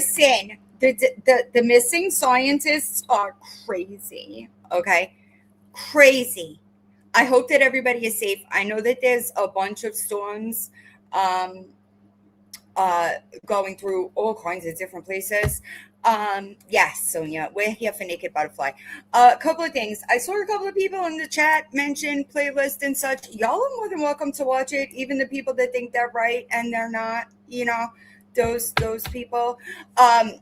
Listen, the missing scientists are crazy. Okay, crazy. I hope that everybody is safe. I know that there's a bunch of storms um, uh, going through all kinds of different places. Yes, Sonia, we're here for Naked Butterfly. A couple of things. I saw a couple of people in the chat mention playlist and such. Y'all are more than welcome to watch it. Even the people that think they're right and they're not. Those people. Um,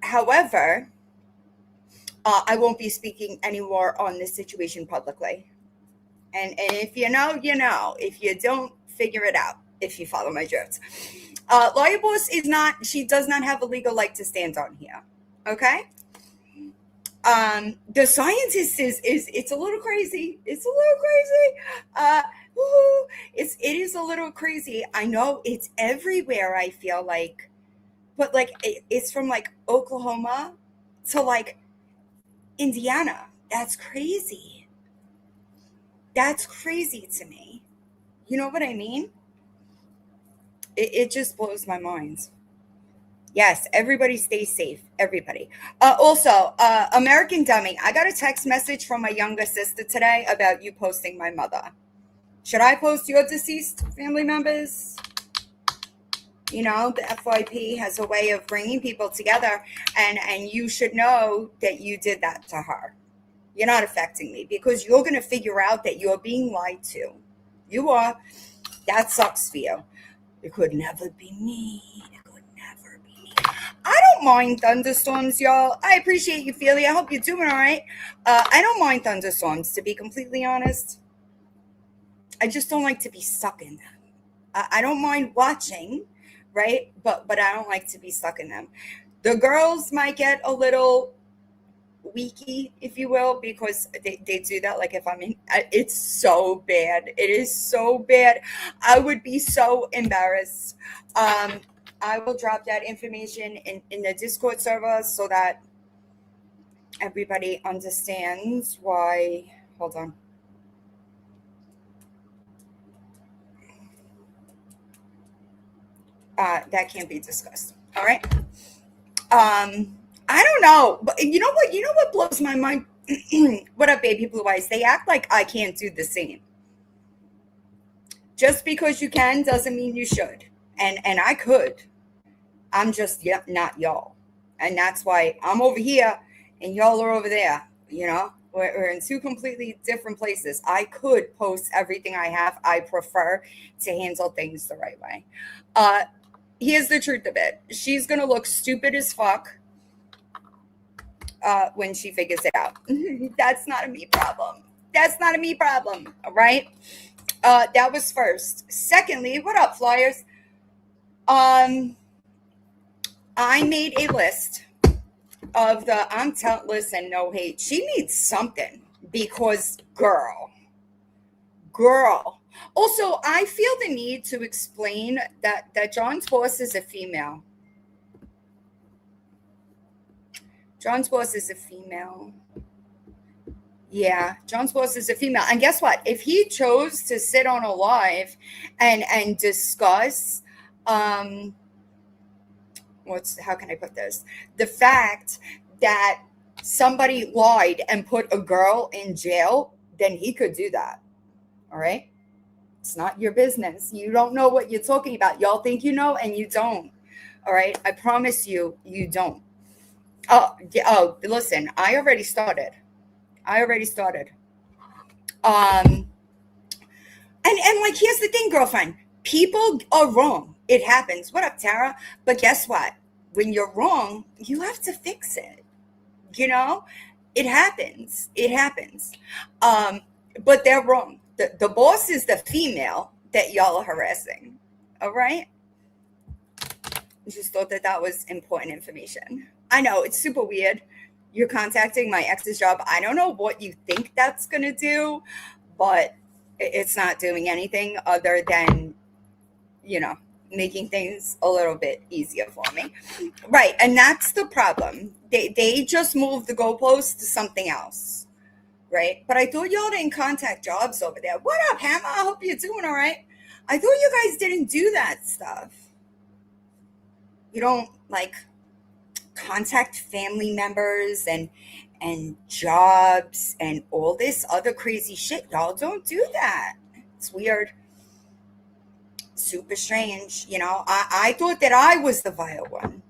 However, I won't be speaking anymore on this situation publicly. And if you know, you know. If you don't, figure it out. If you follow my jokes. Lawyer Boss is not. She does not have a legal leg to stand on here. Okay. The scientist is it's a little crazy. It's a little crazy. It is a little crazy. I know it's everywhere. I feel like, but like it's from like Oklahoma to like Indiana. That's crazy. That's crazy to me. You know what I mean? It just blows my mind. Yes, everybody stay safe. Everybody. Also, American Dummy, I got a text message from my younger sister today about you posting my mother. Should I post your deceased family members? You know, the FYP has a way of bringing people together, and you should know that you did that to her. You're not affecting me because you're going to figure out that you're being lied to. You are. That sucks for you. It could never be me. It could never be me. I don't mind thunderstorms, y'all. I appreciate you, Feely. I hope you're doing all right. I don't mind thunderstorms, to be completely honest. I just don't like to be stuck in them. I don't mind watching, right? But I don't like to be stuck in them. The girls might get a little weaky, if you will, because they do that. Like if I'm in, it's so bad. It is so bad. I would be so embarrassed. I will drop that information in the Discord server so that everybody understands why. Hold on. That can't be discussed. All right. I don't know, but you know what? You know what blows my mind? What up, baby blue eyes? They act like I can't do the same. Just because you can doesn't mean you should, and I could. I'm just not y'all, and that's why I'm over here and y'all are over there. You know, we're in two completely different places. I could post everything I have. I prefer to handle things the right way. Uh, Here's the truth of it. She's gonna look stupid as fuck when she figures it out. That's not a me problem. That's not a me problem. All right. That was first. Secondly, what up, Flyers? Um, I made a list of listen, no hate. She needs something because girl. Also, I feel the need to explain that John's boss is a female. John's boss is a female. Yeah, John's boss is a female. And guess what? If he chose to sit on a live and discuss how can I put this? The fact that somebody lied and put a girl in jail, then he could do that. All right? It's not your business. You don't know what you're talking about. Y'all think you know and you don't. All right? I promise you, you don't. Listen, I already started. And like, here's the thing, girlfriend. People are wrong. It happens. What up, Tara? But guess what? When you're wrong, you have to fix it. You know, it happens. But they're wrong. The boss is the female that y'all are harassing. All right. I just thought that was important information. I know it's super weird. You're contacting my ex's job. I don't know what you think that's going to do, but it's not doing anything other than, making things a little bit easier for me. Right. And that's the problem. They just moved the goalpost to something else. Right. But I thought y'all didn't contact jobs over there. What up, Hammer? I hope you're doing all right. I thought you guys didn't do that stuff. You don't contact family members and jobs and all this other crazy shit. Y'all don't do that. It's weird. Super strange. I thought that I was the vile one.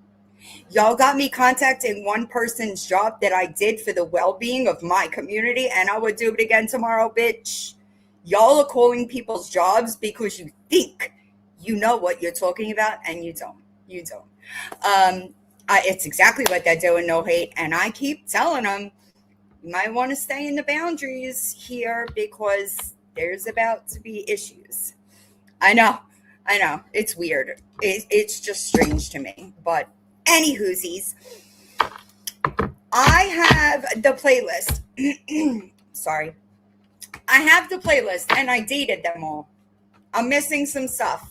Y'all got me contacting one person's job that I did for the well-being of my community, and I would do it again tomorrow, bitch. Y'all are calling people's jobs because you think you know what you're talking about, and you don't. You don't. It's exactly what they're doing, no hate, and I keep telling them, you might want to stay in the boundaries here because there's about to be issues. I know. I know. It's weird. It's just strange to me. But any whoosies, I have the playlist. Sorry. I have the playlist and I dated them all. I'm missing some stuff.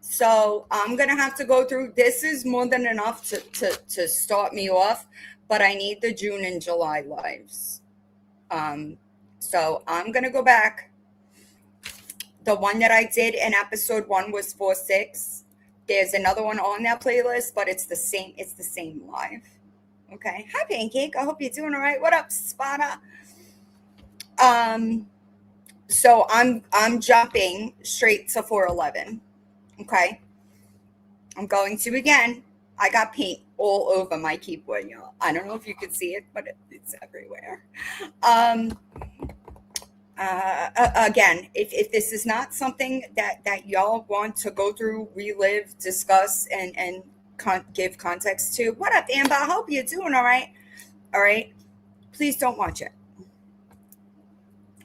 So I'm going to have to go through. This is more than enough to start me off, but I need the June and July lives. So I'm going to go back. The one that I did in episode 1 was 4-6. There's another one on that playlist, but it's the same live. Okay. Hi, Pancake. I hope you're doing all right. What up, Spada? So I'm jumping straight to 411. Okay. I'm going to again. I got paint all over my keyboard, y'all. I don't know if you can see it, but it's everywhere. Again, if this is not something that y'all want to go through, relive, discuss, and give context to, what up, Amber? I hope you're doing all right. All right. Please don't watch it.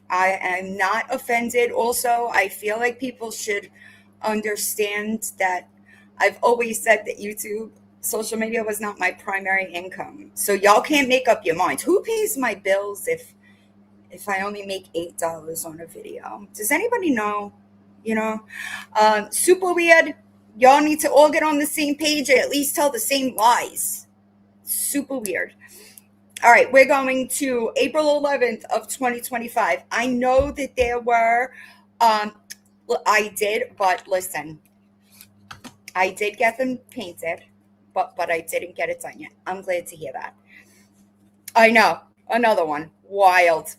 I am not offended. Also, I feel like people should understand that I've always said that YouTube, social media was not my primary income. So y'all can't make up your minds. Who pays my bills if I only make $8 on a video? Does anybody know? Super weird. Y'all need to all get on the same page or at least tell the same lies. Super weird. All right, we're going to April 11th of 2025. I know that there were, I did, but listen, I did get them painted, but I didn't get it done yet. I'm glad to hear that. I know, another one, wild.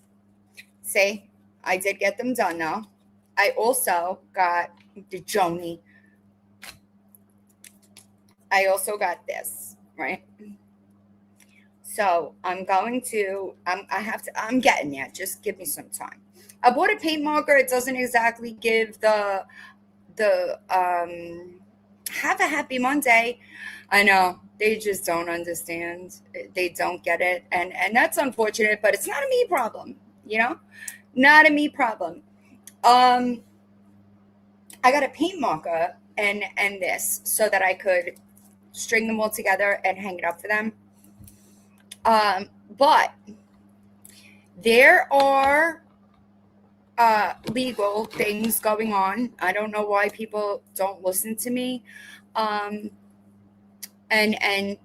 See, I did get them done now. I also got the Joni. I also got this, right? So I'm getting there. Just give me some time. I bought a paint marker. It doesn't exactly give the have a happy Monday. I know they just don't understand. They don't get it. And that's unfortunate, but it's not a me problem, not a me problem. I got a paint marker and this so that I could string them all together and hang it up for them. But there are legal things going on. I don't know why people don't listen to me. And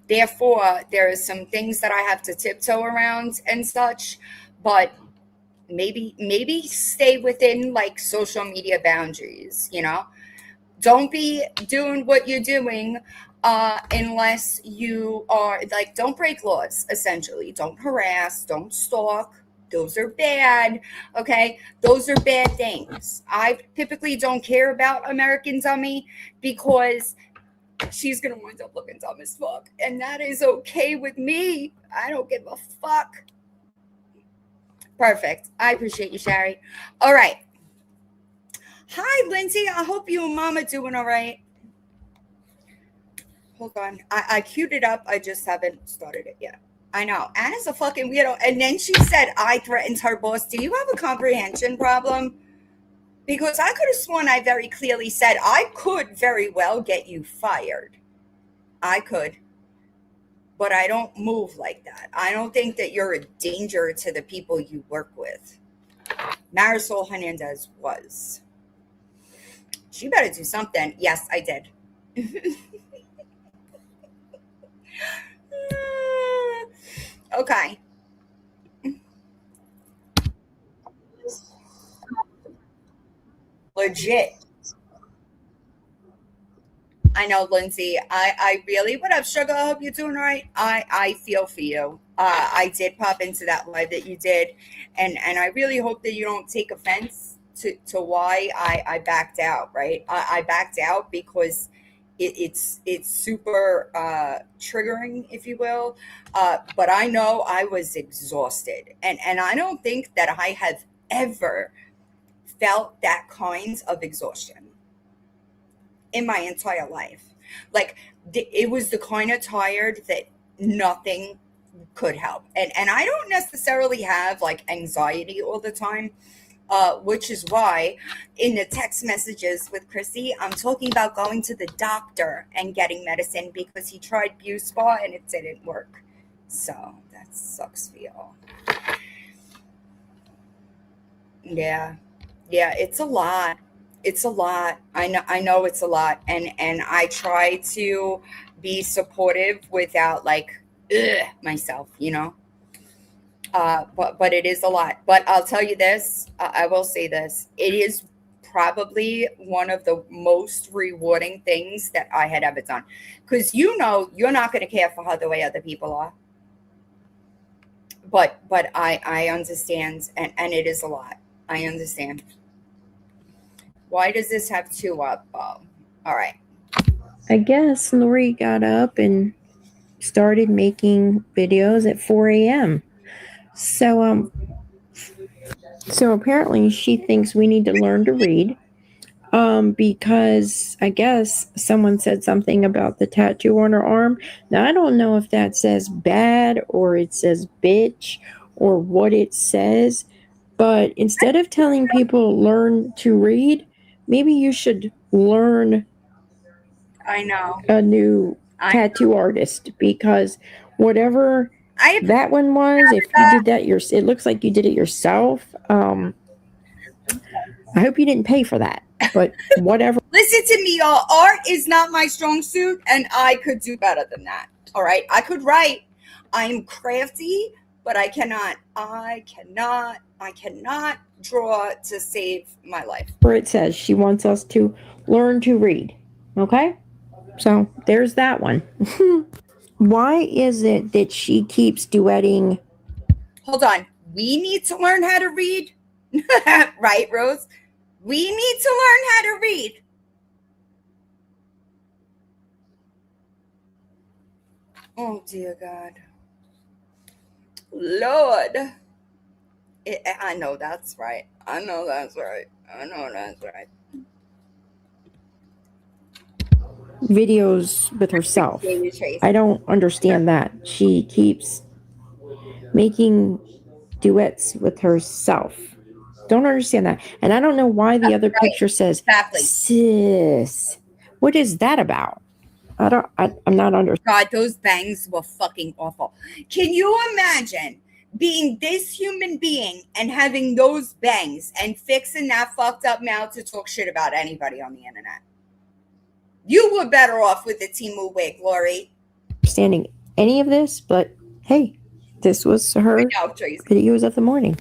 therefore there are some things that I have to tiptoe around and such, but maybe stay within like social media boundaries, Don't be doing what you're doing unless you are like, don't break laws, essentially. Don't harass, don't stalk. Those are bad. Okay. Those are bad things. I typically don't care about American Dummy because she's going to wind up looking dumb as fuck. And that is okay with me. I don't give a fuck. Perfect. I appreciate you, Shari. All right. Hi, Lindsay. I hope you and Mama doing all right. Hold on. I queued it up. I just haven't started it yet. I know. Anna's a fucking weirdo. And then she said I threatened her boss. Do you have a comprehension problem? Because I could have sworn I very clearly said I could very well get you fired. I could. But I don't move like that. I don't think that you're a danger to the people you work with. Marisol Hernandez was. She better do something. Yes, I did. Okay. Legit. I know, Lindsay. I really, what up, sugar? I hope you're doing all right. I feel for you. I did pop into that live that you did, and I really hope that you don't take offense to why I backed out. Right, I backed out because it's super triggering, if you will. But I know I was exhausted, and I don't think that I have ever felt that kind of exhaustion in my entire life. Like it was the kind of tired that nothing could help. And I don't necessarily have like anxiety all the time, which is why in the text messages with Chrissy, I'm talking about going to the doctor and getting medicine because he tried Buspar and it didn't work. So that sucks for y'all. Yeah. Yeah, it's a lot. It's a lot. I know it's a lot. And I try to be supportive without like myself, you know. But it is a lot. But I'll tell you this, I will say this. It is probably one of the most rewarding things that I had ever done. Cuz you know you're not going to care for her the way other people are. But I understand, and it is a lot. I understand. Why does this have two up? Oh, all right. I guess Lori got up and started making videos at 4 a.m. So so apparently she thinks we need to learn to read. Because I guess someone said something about the tattoo on her arm. Now I don't know if that says bad or it says bitch or what it says, but instead of telling people learn to read, maybe you should learn I know. a new I tattoo artist, because whatever I that one was, if you did that it looks like you did it yourself. I hope you didn't pay for that, but whatever. listen to me, y'all. Art is not my strong suit, and I could do better than that. All right, I could write. I'm crafty, but I cannot. I cannot draw to save my life. Where it says she wants us to learn to read. Okay? So there's that one. Why is it that she keeps duetting? Hold on. We need to learn how to read, right, Rose? We need to learn how to read. Oh dear God, Lord. I know that's right. I know that's right. I know that's right. Videos with herself. I don't understand that. She keeps making duets with herself. Don't understand that. And I don't know why the other picture says Exactly. sis. What is that about? I'm not understanding. God, those bangs were fucking awful. Can you imagine being this human being and having those bangs and fixing that fucked up mouth to talk shit about anybody on the internet? You were better off with the Timu wig, Lori. Understanding any of this, but hey, this was her videos of the morning.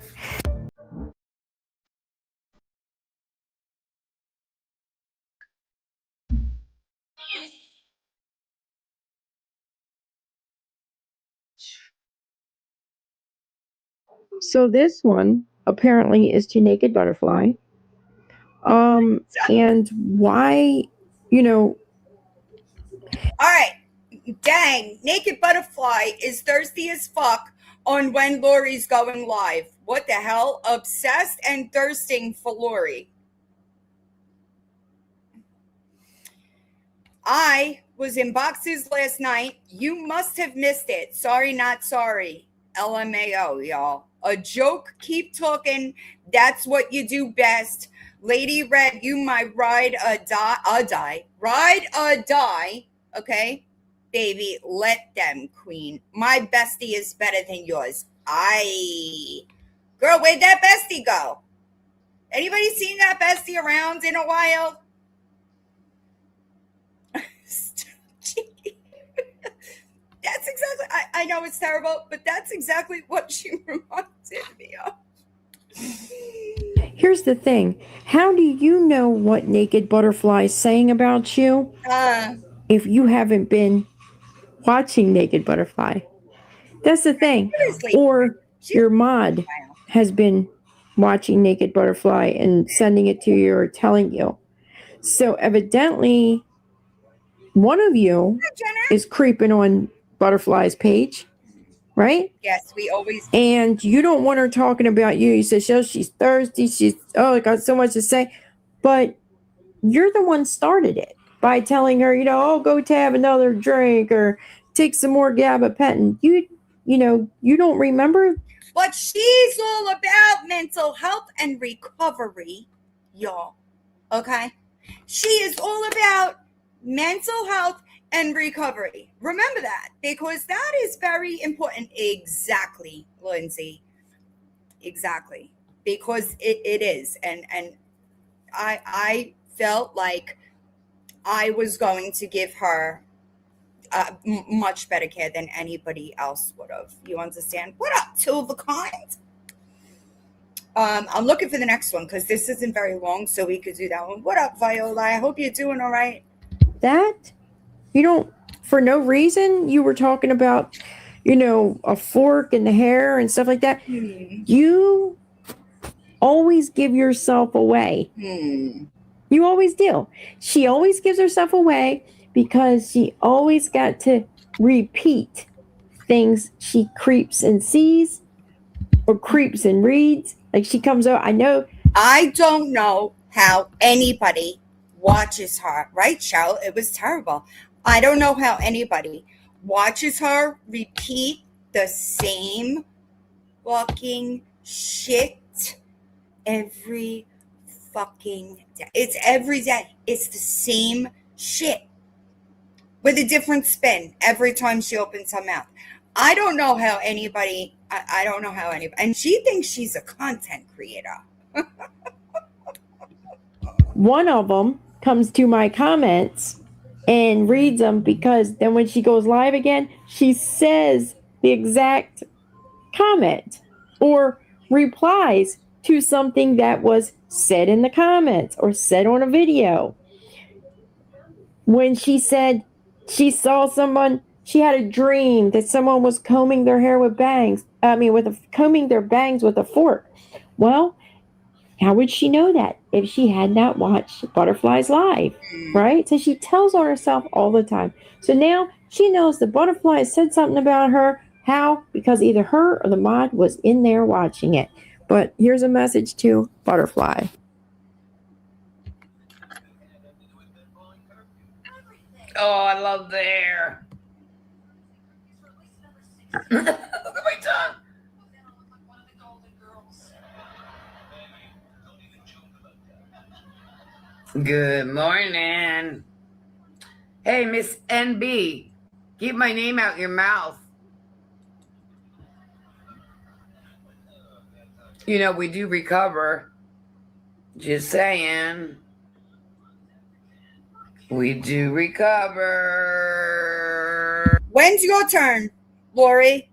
So this one apparently is to Naked Butterfly. And why, you know, All right. Dang, Naked Butterfly is thirsty as fuck on when Lori's going live. What the hell? Obsessed and thirsting for Lori. I was in boxes last night. You must have missed it. Sorry, not sorry. LMAO, y'all. A joke, keep talking. That's what you do best. Lady Red, you my ride or die. Ride or die. Okay? Baby, let them, queen. My bestie is better than yours. Girl, where'd that bestie go? Anybody seen that bestie around in a while? That's exactly, I know it's terrible, but that's exactly what she reminded me of. Here's the thing. How do you know what Naked Butterfly is saying about you? if you haven't been watching Naked Butterfly. That's the thing. Seriously, Or she's your mod has been watching Naked Butterfly and sending it to you or telling you. So evidently, one of you Jenna. is creeping on Butterfly's page, right? Yes, we always. And you don't want her talking about you. You say, oh, she's thirsty. I got so much to say. But you're the one started it by telling her, oh, go to have another drink or take some more gabapentin. You don't remember. But she's all about mental health and recovery, y'all. Okay? She is all about mental health and recovery. Remember that, because that is very important. Exactly, Lindsay. Exactly. Because it is. And I felt like I was going to give her much better care than anybody else would have. You understand? What up, two of a kind? I'm looking for the next one because this isn't very long, so we could do that one. What up, Viola? I hope you're doing all right. That you don't, for no reason, you were talking about, a fork in the hair and stuff like that. You always give yourself away. You always do. She always gives herself away because she always got to repeat things she creeps and sees or creeps and reads. Like she comes out, I don't know how anybody watches her, right, Cheryl? It was terrible. I don't know how anybody watches her repeat the same fucking shit every fucking day. It's every day. It's the same shit with a different spin every time she opens her mouth. I don't know how anybody, I don't know how anybody, and she thinks she's a content creator. One of them comes to my comments and reads them because then when she goes live again, she says the exact comment or replies to something that was said in the comments or said on a video. When she said she saw someone, she had a dream that someone was combing their hair with bangs. Combing their bangs with a fork. Well, how would she know that if she had not watched Butterflies Live, right? So she tells on herself all the time. So now she knows the Butterfly said something about her. How? Because either her or the mod was in there watching it. But here's a message to Butterfly. Oh, I love the hair. Look at my tongue. Good morning. Hey, Miss NB, keep my name out your mouth. We do recover. Just saying. We do recover. When's your turn, Lori?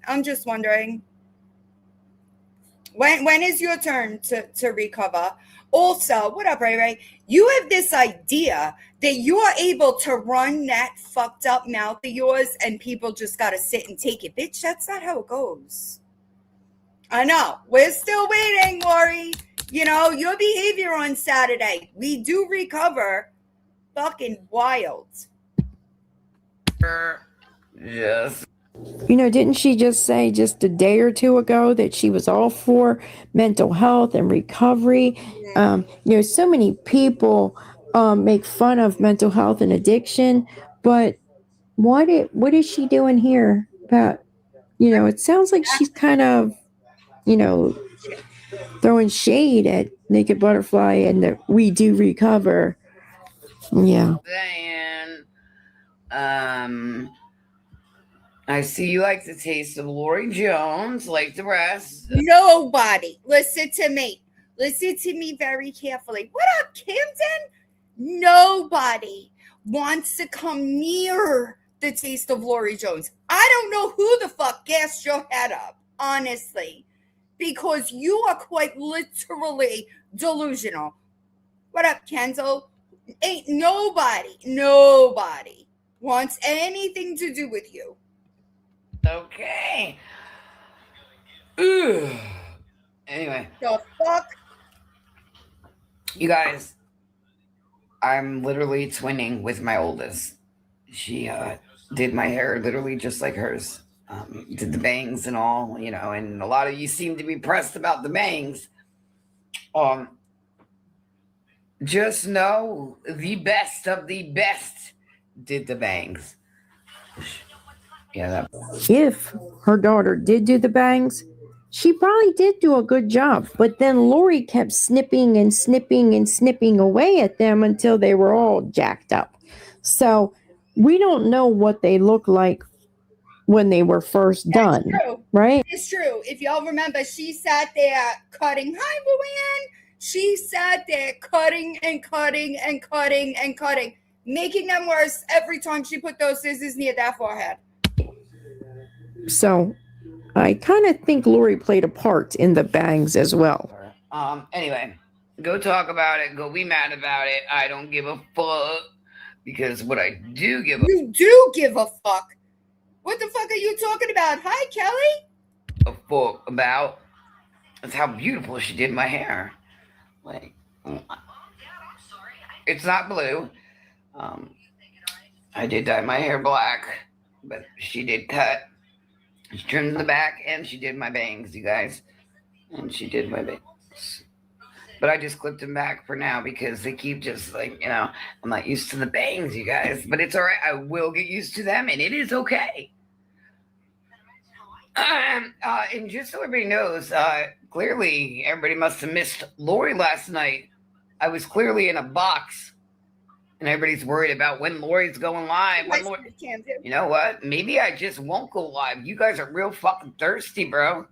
I'm just wondering. When is your turn to recover? Also, what up, Ray Ray? You have this idea that you are able to run that fucked up mouth of yours and people just got to sit and take it. Bitch, that's not how it goes. I know. We're still waiting, Lori. Your behavior on Saturday. We do recover. Fucking wild. Yes. Didn't she just say just a day or two ago that she was all for mental health and recovery? So many people make fun of mental health and addiction, but what is she doing here about? It sounds like she's kind of, throwing shade at Naked Butterfly and that we do recover. Yeah. Then, I see you like the taste of Lori Jones, like the rest. Nobody. Listen to me. Listen to me very carefully. What up, Camden? Nobody wants to come near the taste of Lori Jones. I don't know who the fuck gassed your head up, honestly, because you are quite literally delusional. What up, Kendall? Ain't nobody wants anything to do with you. Okay. Ugh. Anyway, The fuck? you guys, I'm literally twinning with my oldest. She did my hair literally just like hers. Did the bangs and all, and a lot of you seem to be pressed about the bangs. Um, just know the best of the best did the bangs. Yeah, If her daughter did do the bangs, she probably did do a good job. But then Lori kept snipping and snipping and snipping away at them until they were all jacked up. So we don't know what they look like when they were first done, true. right? It's true. If y'all remember, she sat there cutting. Hi, Luann. She sat there cutting and cutting and cutting and cutting, making them worse every time she put those scissors near that forehead. So I kind of think Lori played a part in the bangs as well. Anyway, go talk about it. Go be mad about it. I don't give a fuck. Because what I do give You do give a fuck. What the fuck are you talking about? Hi, Kelly. a fuck about is how beautiful she did my hair. Like, it's not blue. I did dye my hair black, but she did cut. She trimmed the back and she did my bangs, you guys. And she did my bangs. But I just clipped them back for now because they keep just like, I'm not used to the bangs, you guys. But it's all right. I will get used to them and it is okay. And just so everybody knows, clearly everybody must have missed Lori last night. I was clearly in a box, and everybody's worried about when Lori's going live. You know what? Maybe I just won't go live. You guys are real fucking thirsty, bro.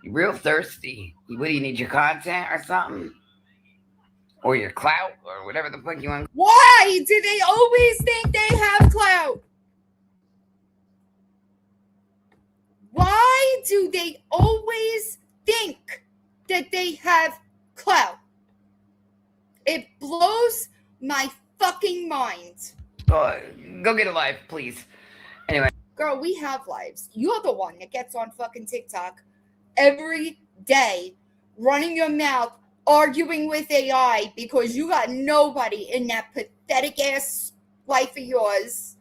You're real thirsty. What do you need, your content or something? Or your clout or whatever the fuck you want? Why do they always think they have clout? Why do they always think that they have clout? It blows my fucking mind. Go get a life, please. Anyway. Girl, we have lives. You're the one that gets on fucking TikTok every day, running your mouth, arguing with AI because you got nobody in that pathetic ass life of yours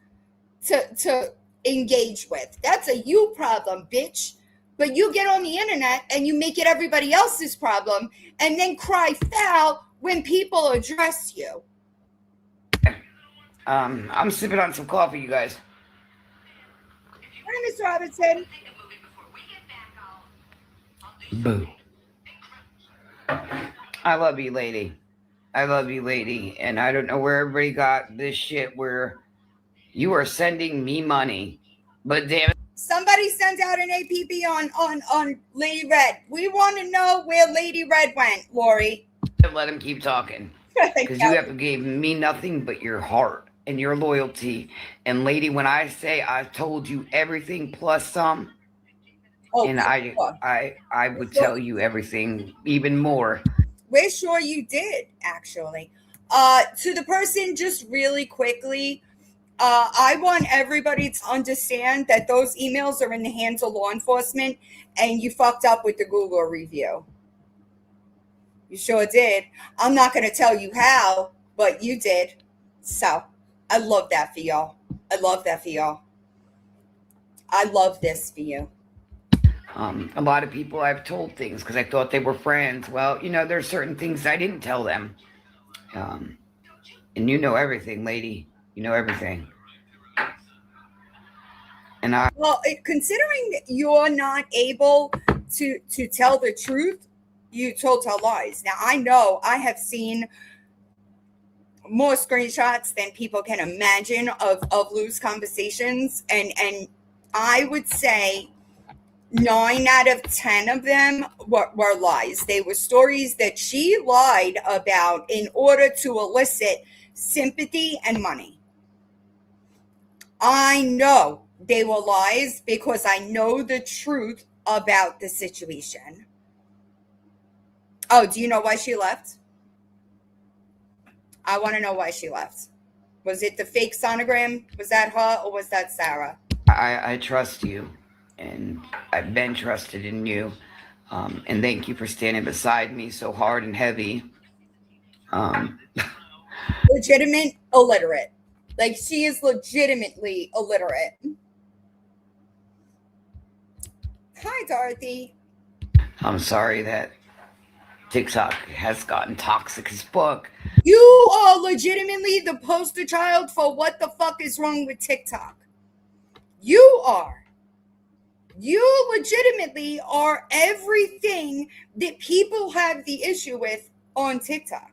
to engage with. That's a you problem, bitch. But you get on the internet and you make it everybody else's problem and then cry foul when people address you. I'm sipping on some coffee, you guys. Hi, Miss Robinson. Boo. I love you, lady. I love you, lady. And I don't know where everybody got this shit where you are sending me money. But damn it. Somebody sent out an APB on Lady Red. We want to know where Lady Red went, Lori. Let him keep talking. Because you have gave me nothing but your heart and your loyalty. And lady, when I say I've told you everything plus some, and I would tell you everything even more. We're sure you did, actually. To the person, just really quickly, I want everybody to understand that those emails are in the hands of law enforcement and you fucked up with the Google review. You sure did. I'm not going to tell you how, but you did. So I love that for y'all. I love that for y'all. I love this for you. A lot of people I've told things because I thought they were friends. Well, there's certain things I didn't tell them. And you know everything, lady. You know everything. And well, considering you're not able to tell the truth, you told lies. Now, I know I have seen more screenshots than people can imagine of Lou's conversations. And I would say 9 out of 10 of them were lies. They were stories that she lied about in order to elicit sympathy and money. I know they were lies because I know the truth about the situation. Oh, do you know why she left? I want to know why she left. Was it the fake sonogram? Was that her or was that Sarah? I trust you, and I've been trusted in you. And thank you for standing beside me so hard and heavy. Legitimate illiterate. Like, she is legitimately illiterate. Hi, Dorothy. I'm sorry that TikTok has gotten toxic as fuck. You are legitimately the poster child for what the fuck is wrong with TikTok. You are. You legitimately are everything that people have the issue with on TikTok.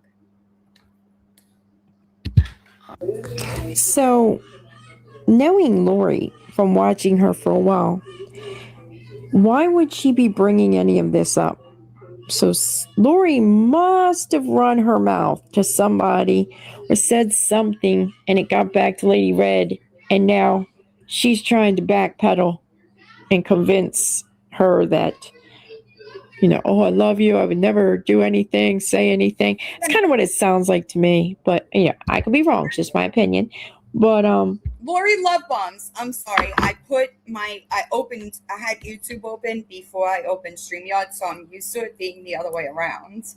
So, knowing Lori from watching her for a while, why would she be bringing any of this up? So Lori must have run her mouth to somebody or said something, and it got back to Lady Red, and now she's trying to backpedal and convince her that, oh, I love you. I would never do anything, say anything. It's kind of what it sounds like to me, but I could be wrong. It's just my opinion. But Lori love bombs. I'm sorry. I had YouTube open before I opened StreamYard, so I'm used to it being the other way around.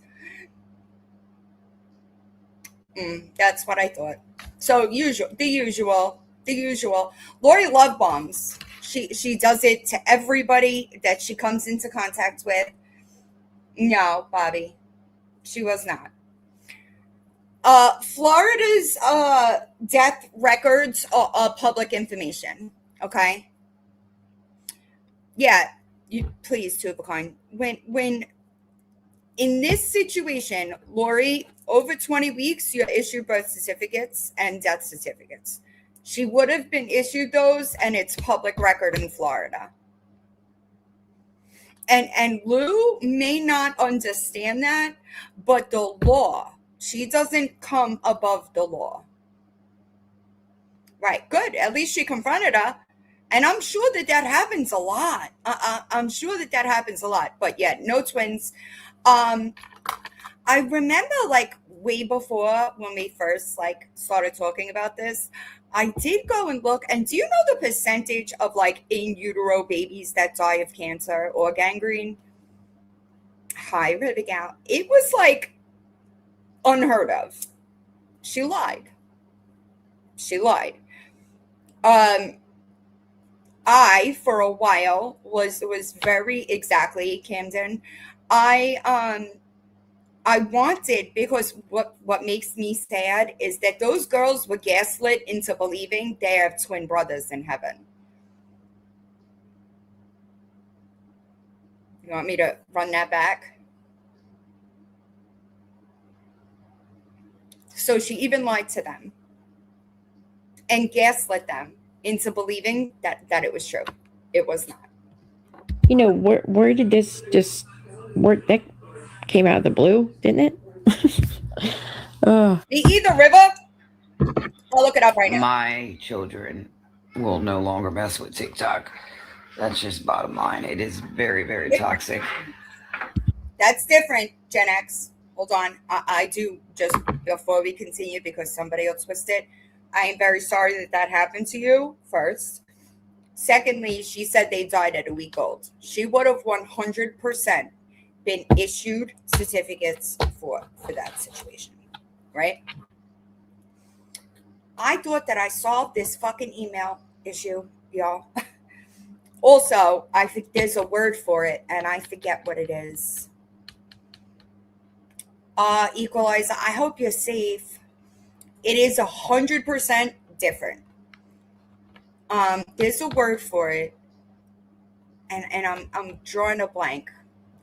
That's what I thought. So the usual. Lori love bombs. She does it to everybody that she comes into contact with. No, Bobby, she was not. Florida's death records are public information. Okay. Yeah, please, Tupac. When in this situation, Lori, over 20 weeks, you're issued birth certificates and death certificates. She would have been issued those, and it's public record in Florida. And Lou may not understand that, but the law, she doesn't come above the law. Right, good. At least she confronted her. And I'm sure that happens a lot. I'm sure that happens a lot. But yeah, no twins. I remember like way before when we first like started talking about this, I did go and look. And do you know the percentage of like in utero babies that die of cancer or gangrene? Hi, Abigail. It was like unheard of. She lied. I for a while was very exactly, Camden. I wanted, because what makes me sad is that those girls were gaslit into believing they have twin brothers in heaven. You want me to run that back? So she even lied to them and gaslit them into believing that it was true. It was not. Where did this just work? That came out of the blue, didn't it? The Either River. I'll look it up right now. My children will no longer mess with TikTok. That's just bottom line. It is very, very toxic. That's different, Gen X. Hold on. I do, just before we continue, because somebody else twisted. I am very sorry that happened to you, first. Secondly, she said they died at a week old. She would have 100% been issued certificates for that situation, right? I thought that I solved this fucking email issue, y'all. Also, I think there's a word for it, and I forget what it is. Equalizer, I hope you're safe. It is 100% different. There's a word for it, and I'm drawing a blank.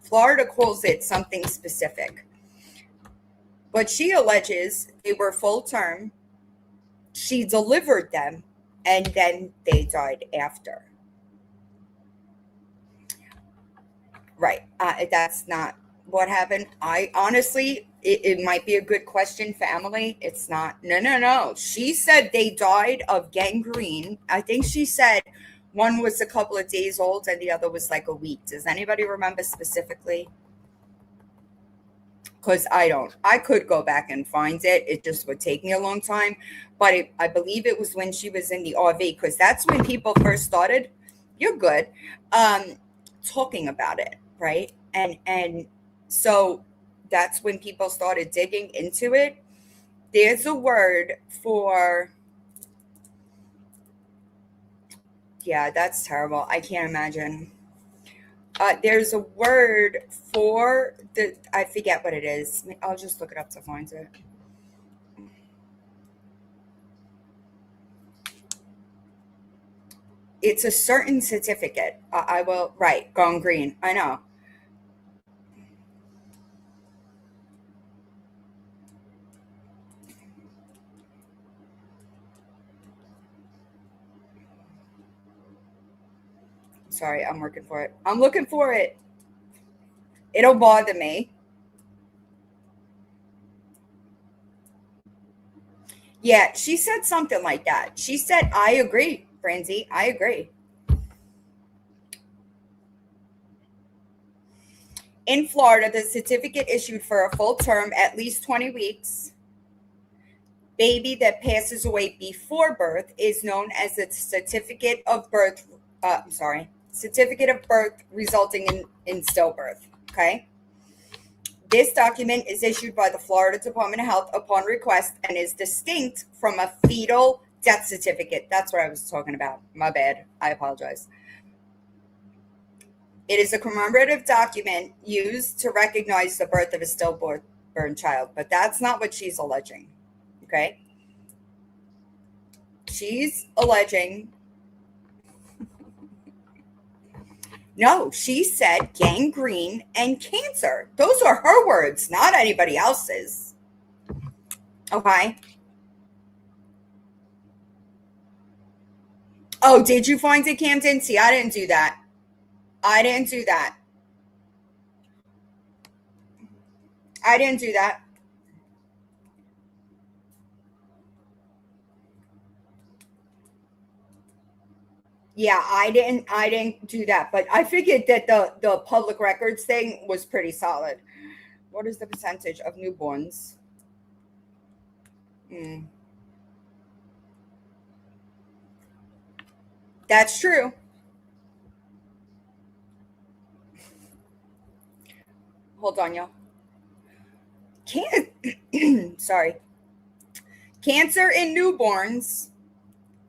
Florida calls it something specific. But she alleges they were full term. She delivered them, and then they died after. Right. That's not what happened. I honestly, it might be a good question for Emily. It's not. No. She said they died of gangrene. I think she said one was a couple of days old and the other was like a week. Does anybody remember specifically? because I could go back and find it. It just would take me a long time. But I believe it was when she was in the RV, because that's when people first started. You're good. Talking about it, right? And so that's when people started digging into it. There's a word for, yeah, that's terrible. I can't imagine. There's a word for the, I forget what it is. I'll just look it up to find it. It's a certain certificate. I will, right, gone green. I know. Sorry, I'm working for it. I'm looking for it. It'll bother me. Yeah, she said something like that. She said, I agree, Francie. I agree. In Florida, the certificate issued for a full term, at least 20 weeks. Baby that passes away before birth is known as a certificate of birth. Certificate of birth resulting in stillbirth. Okay. This document is issued by the Florida Department of Health upon request and is distinct from a fetal death certificate. That's what I was talking about. My bad. I apologize. It is a commemorative document used to recognize the birth of a stillborn child, but that's not what she's alleging. Okay? She's alleging. No, she said gangrene and cancer. Those are her words, not anybody else's. Okay? Oh, did you find it, Camden? See, I didn't do that. I didn't do that. I didn't do that. Yeah, I didn't do that. But I figured that the public records thing was pretty solid. What is the percentage of newborns? That's true. Hold on, y'all. Sorry. Cancer in newborns,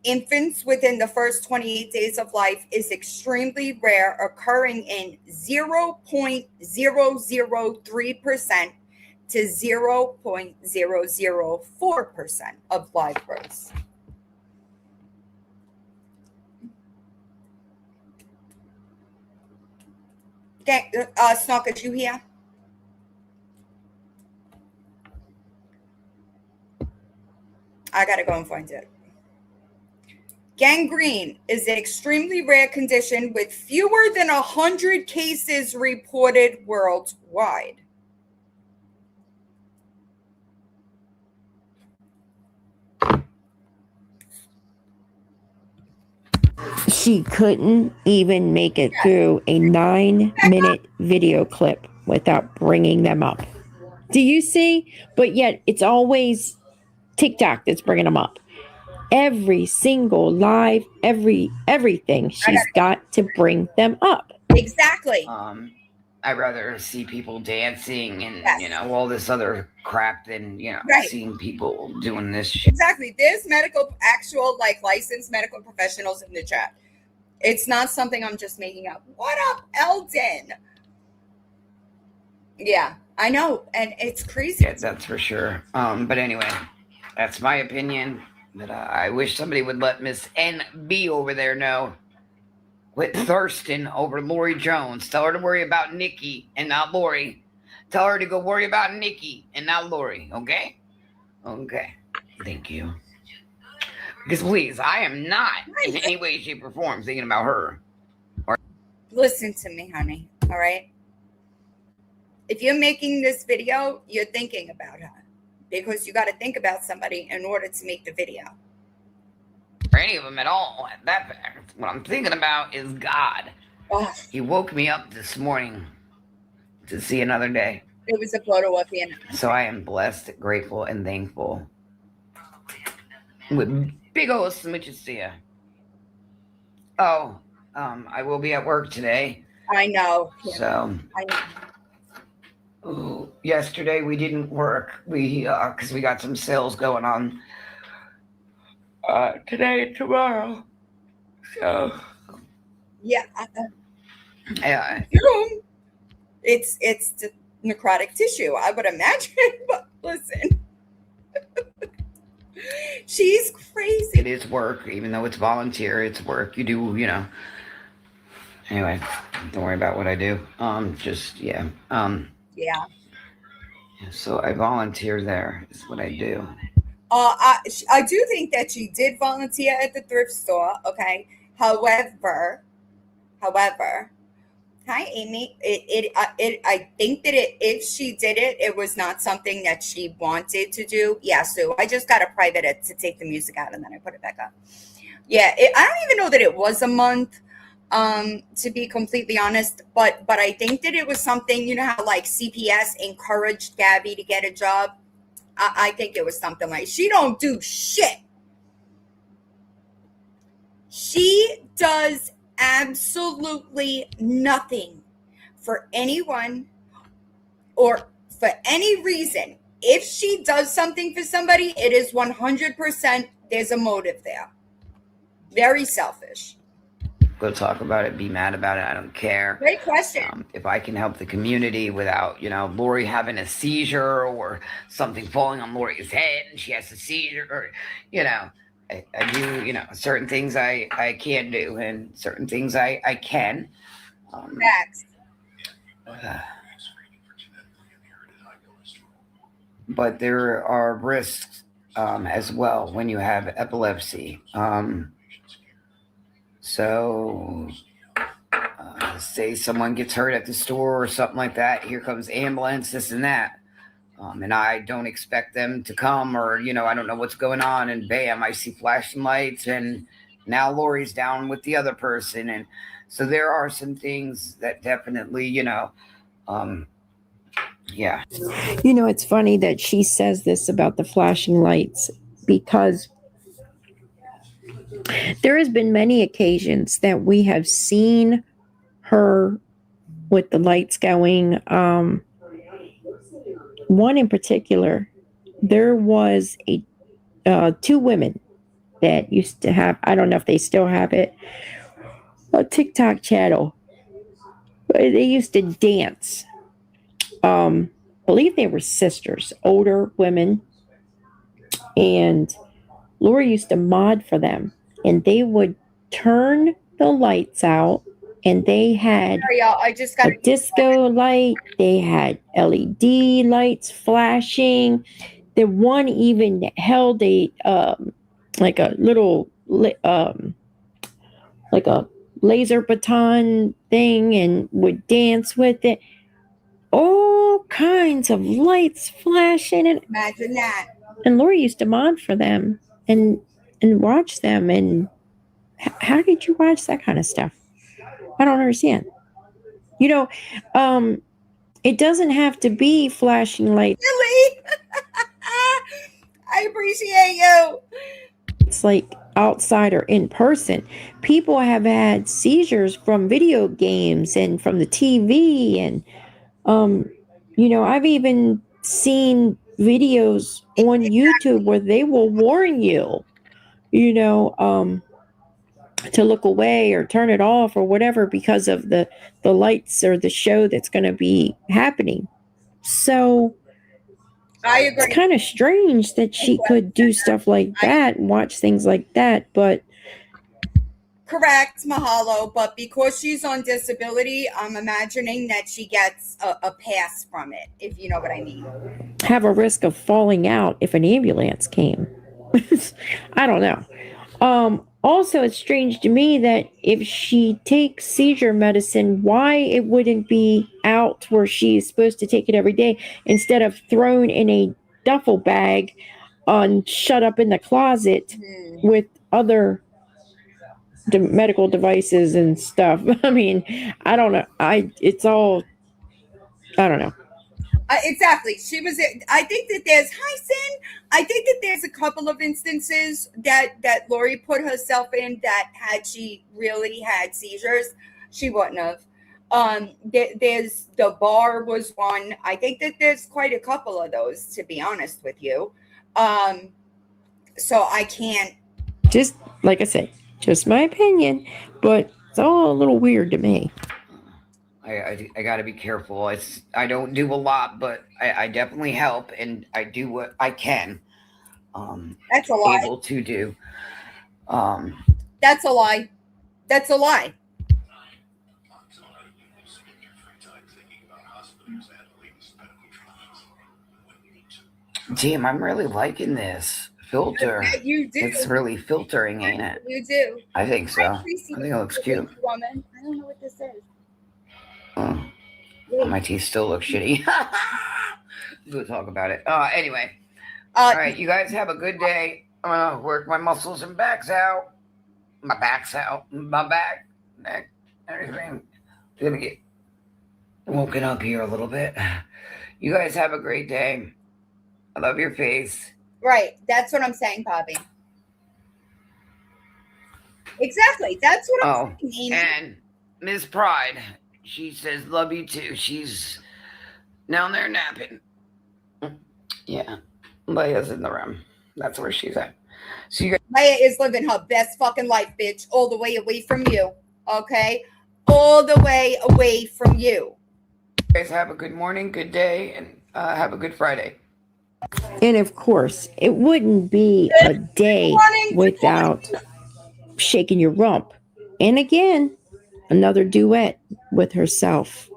infants within the first 28 days of life, is extremely rare, occurring in 0.003% to 0.004% of live births. Okay, Snockers, you here? I gotta go and find it. Gangrene is an extremely rare condition with fewer than 100 cases reported worldwide. She couldn't even make it through a 9-minute video clip without bringing them up. Do you see? But yet it's always TikTok that's bringing them up. Every single live, everything, she's got to bring them up. Exactly. I'd rather see people dancing and all this other crap than seeing people doing this shit. Exactly. There's actual licensed medical professionals in the chat. It's not something I'm just making up. What up, Eldon? Yeah, I know, and it's crazy. Yeah, that's for sure. But anyway, that's my opinion. But I wish somebody would let Miss NB over there know. Quit thirsting over Lori Jones. Tell her to worry about Nikki and not Lori. Tell her to go worry about Nikki and not Lori. Okay? Okay. Thank you. Because please, I am not in any way, shape, or form thinking about her. Listen to me, honey. All right? If you're making this video, you're thinking about her. Because you got to think about somebody in order to make the video. Or any of them at all. That fact. What I'm thinking about is God. Oh. He woke me up this morning to see another day. It was a photo of you. So I am blessed, grateful, and thankful. With big old smooches to you. Oh, I will be at work today. I know. So I know. yesterday we didn't work. We because we got some sales going on today and tomorrow. So Yeah. yeah, It's necrotic tissue, I would imagine. But listen, she's crazy. it is work, even though it's volunteer. It's work. You do, you know. Anyway, don't worry about what I do. Just yeah. Yeah. So I volunteer there. Is what I do. I do think that she did volunteer at the thrift store. Okay. However, hi Amy. I think that if she did it, it was not something that she wanted to do. Yeah. So I just got a private it to take the music out and then I put it back up. Yeah. I don't even know that it was a month. To be completely honest, but I think that it was something. You know how like CPS encouraged Gabby to get a job. I think it was something like she don't do shit. She does absolutely nothing for anyone or for any reason. If she does something for somebody, it is 100% there's a motive there. Very selfish. Go talk about it, be mad about it. I don't care. Great question. If I can help the community without, you know, Lori having a seizure or something falling on Lori's head and she has a seizure, or, you know, I do, you know, certain things I can't do and certain things I can. Facts. But there are risks as well when you have epilepsy. So, say someone gets hurt at the store or something like that. Here comes ambulance, this and that. And I don't expect them to come, or, you know, I don't know what's going on. And bam, I see flashing lights and now Lori's down with the other person. And so there are some things that definitely, you know, yeah. You know, it's funny that she says this about the flashing lights because there has been many occasions that we have seen her with the lights going. One in particular, there was two women that used to have, I don't know if they still have it, a TikTok channel. They used to dance. I believe they were sisters, older women. And Laura used to mod for them. And they would turn the lights out. And they had Sorry, y'all, I just got a disco light. They had LED lights flashing. The one even held a like a little like a laser baton thing and would dance with it. All kinds of lights flashing, and imagine that. And Lori used to mod for them and watch them. And how did you watch that kind of stuff? I don't understand. You know, it doesn't have to be flashing lights. Really? I appreciate you. It's like outside or in person. People have had seizures from video games and from the TV. And, you know, I've even seen videos on YouTube where they will warn you, you know, to look away or turn it off or whatever because of the lights or the show that's going to be happening. So I agree. it's kind of strange that she could do stuff like that and watch things like that, but correct, Mahalo. But because she's on disability, I'm imagining that she gets a pass from it, if you know what I mean. have a risk of falling out if an ambulance came. I don't know. Also, it's strange to me that if she takes seizure medicine, why it wouldn't be out where she's supposed to take it every day instead of thrown in a duffel bag and shut up in the closet with other medical devices and stuff. I mean, I don't know. I don't know. Exactly. She was. I think that there's hi Sin. I think that there's a couple of instances that Lori put herself in that had she really had seizures, she wouldn't have. There's the bar was one. I think that there's quite a couple of those, to be honest with you. So I can't. Just like I said, just my opinion, but it's all a little weird to me. I got to be careful. I don't do a lot, but I definitely help, and I do what I can. That's a lie. Able to do. That's a lie. That's a lie. Damn, I'm really liking this filter. You do. It's really filtering, ain't it? You do. I think so. I think it looks cute. Woman. I don't know what this is. Oh, my teeth still look shitty. We'll talk about it. Anyway. All right, you guys have a good day. I'm going to work my muscles and backs out. My back's out. My back, neck, everything. Going to get woken up here a little bit. You guys have a great day. I love your face. Right. That's what I'm saying, Bobby. Exactly. That's what I'm saying. And Miss Pride, she says, love you too. She's down there napping. Yeah. Leia's in the room. That's where she's at. So you guys, Leia is living her best fucking life, bitch. All the way away from you. Okay? All the way away from you. Guys have a good morning, good day, and have a good Friday. And of course, it wouldn't be a day without shaking your rump. And again, another duet with herself.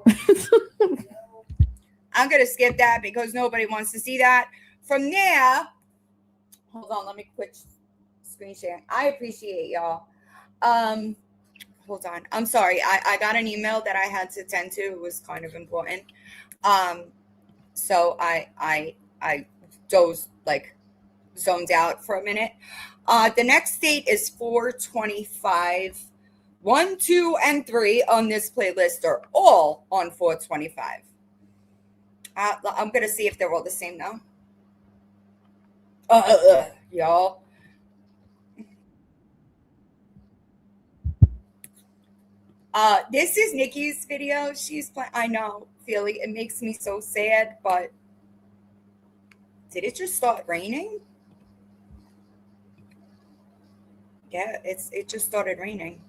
I'm going to skip that because nobody wants to see that. From there, hold on, let me quit screen sharing. I appreciate y'all. Hold on. I'm sorry. I got an email that I had to attend to. It was kind of important. So I zoned out for a minute. The next date is 4/25. 1, 2, and 3 on this playlist are all on 4/25. I'm gonna see if they're all the same now. Y'all. This is Nikki's video. She's playing. I know, Philly. It makes me so sad, but did it just start raining? Yeah, it just started raining.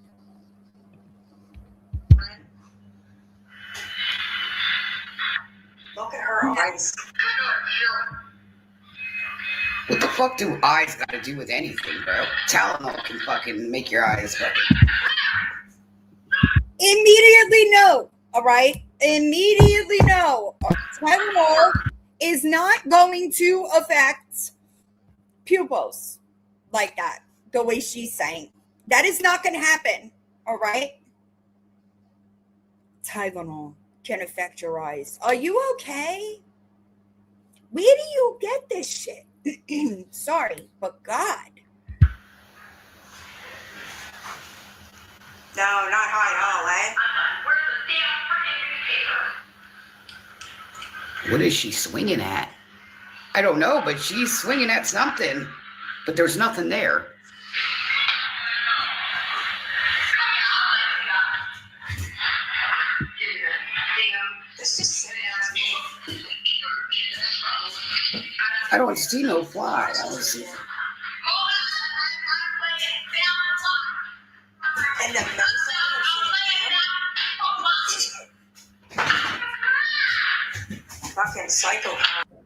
Look at her eyes. What the fuck do eyes got to do with anything, bro? Tylenol can fucking make your eyes fucking. Immediately no. All right? Immediately no. Tylenol is not going to affect pupils like that, the way she's saying. That is not going to happen. All right? Tylenol can affect your eyes. Are you okay? Where do you get this shit? Sorry, but God. No, not high at all, eh? What is she swinging at? I don't know, but she's swinging at something. But there's nothing there. I don't see no fly. I don't see. Fucking psycho.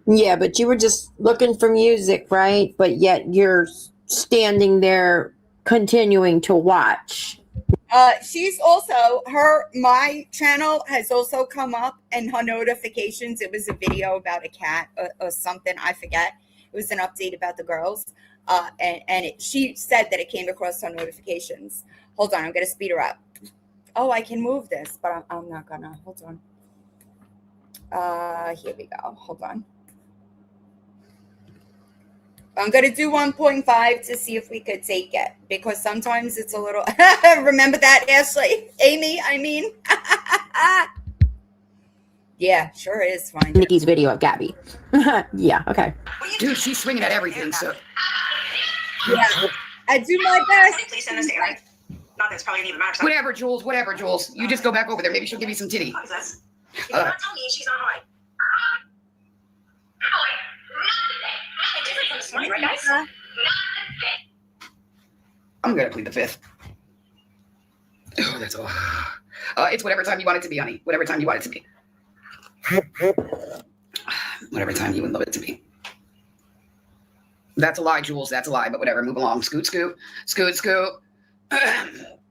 Yeah, but you were just looking for music, right? But yet you're standing there continuing to watch. She's also my channel has also come up in her notifications. It was a video about a cat or something. I forget. It was an update about the girls. She said that it came across her notifications. Hold on. I'm going to speed her up. Oh, I can move this, but I'm not gonna. Hold on. Here we go. Hold on. I'm going to do 1.5 to see if we could take it, because sometimes it's a little, remember that, Ashley? Amy, I mean. Yeah, sure is fine. Nikki's video of Gabby. Yeah, okay. Dude, she's swinging at everything, so. Yeah, I do my best. Please send this to Aaron. Not that it's probably gonna even matter. Whatever, Jules. You just go back over there. Maybe she'll give you some titty. What is this? You cannot tell me she's not alright. Different from this morning, right, guys? I'm gonna plead the fifth. Oh, that's all. It's whatever time you want it to be, honey. Whatever time you want it to be. Whatever time you would love it to be. That's a lie, Jules. That's a lie, but whatever. Move along. Scoot.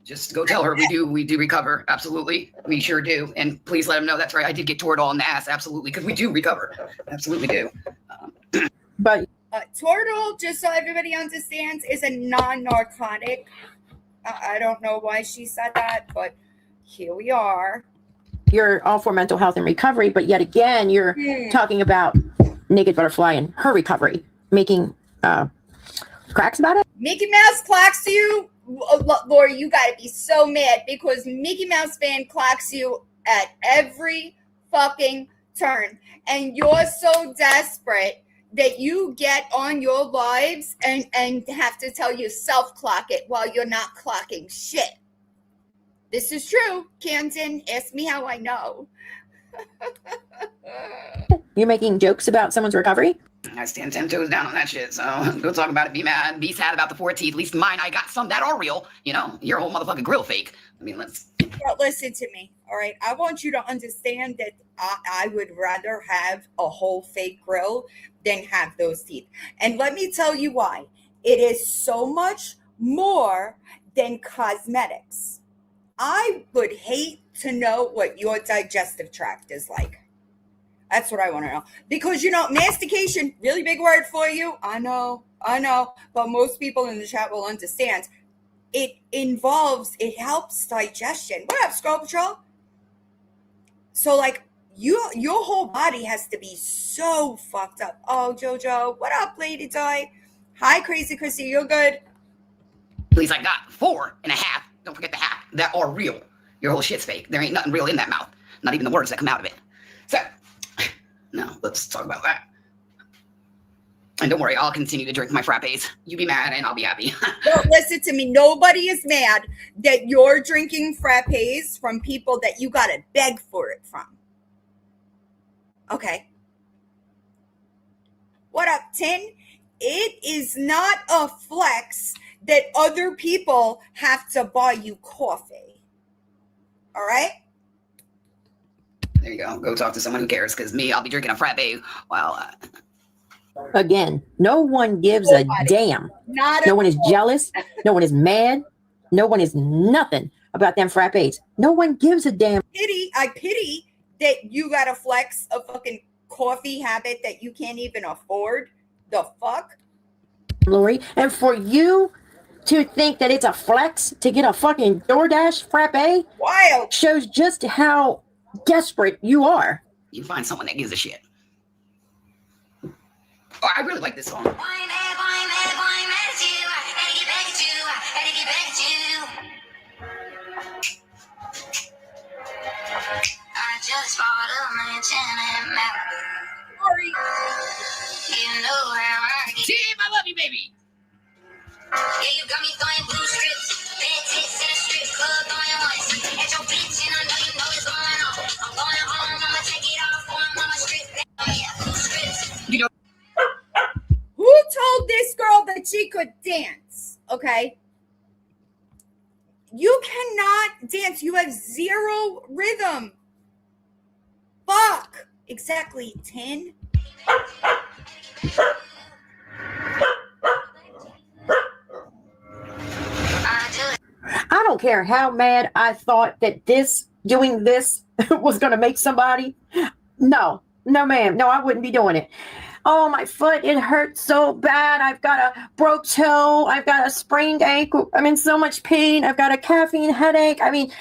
Just go tell her we do recover. Absolutely. We sure do. And please let them know that's right. I did get tore it all in the ass. Absolutely. Because we do recover. Absolutely do. But Toradol, just so everybody understands, is a non-narcotic. I don't know why she said that, but here we are. you're all for mental health and recovery, but yet again, you're talking about Naked Butterfly and her recovery, making cracks about it. Mickey Mouse clocks you. Lori, you gotta be so mad because Mickey Mouse fan clocks you at every fucking turn. And you're so desperate that you get on your lives and have to tell yourself clock it while you're not clocking shit. This is true. Camden, ask me how I know. You're making jokes about someone's recovery? I stand 10 toes down on that shit. So go talk about it. Be mad. Be sad about the 4 teeth. At least mine, I got some that are real. You know, your whole motherfucking grill fake. I mean, let's. Well, listen to me. All right. I want you to understand that I would rather have a whole fake grill than have those teeth. And let me tell you why. It is so much more than cosmetics. I would hate to know what your digestive tract is like. That's what I want to know. Because, you know, mastication, really big word for you. I know. But most people in the chat will understand. It helps digestion. What up, Scroll Patrol? So, like, your whole body has to be so fucked up. Oh, Jojo. What up, Lady Di? Hi, Crazy Chrissy. You're good? At least I got 4.5. Don't forget the half. That are real. Your whole shit's fake. There ain't nothing real in that mouth. Not even the words that come out of it. So, no, let's talk about that. And don't worry, I'll continue to drink my frappes. You be mad and I'll be happy. Well, listen to me. Nobody is mad that you're drinking frappes from people that you got to beg for it from. Okay. What up, Tin? It is not a flex that other people have to buy you coffee. All right? There you go. Go talk to someone who cares, because me, I'll be drinking a frappe while... Again, no one gives a damn. No one is jealous. No one is mad. No one is nothing about them frappes. No one gives a damn. I pity that you got to flex a fucking coffee habit that you can't even afford. The fuck? Lori, and for you to think that it's a flex to get a fucking DoorDash frappe Wild. shows just how desperate you are. You find someone that gives a shit. Oh, I really like this song. Just bought a mansion in Malibu. Sorry. You know how I get. Tim, I love you, baby. Yeah, you got me throwing blue strips. Bad tits in a strip club going once. At your bitch, and I know you know what's going on. I'm going home, I'ma take it off for my mama strip. Yeah, blue strips. You know, Who told this girl that she could dance? Okay. You cannot dance. You have zero rhythm. Fuck. Exactly. 10. I don't care how mad I thought that doing this was going to make somebody. No, ma'am. No, I wouldn't be doing it. Oh, my foot, it hurts so bad. I've got a broke toe. I've got a sprained ankle. I'm in so much pain. I've got a caffeine headache. I mean,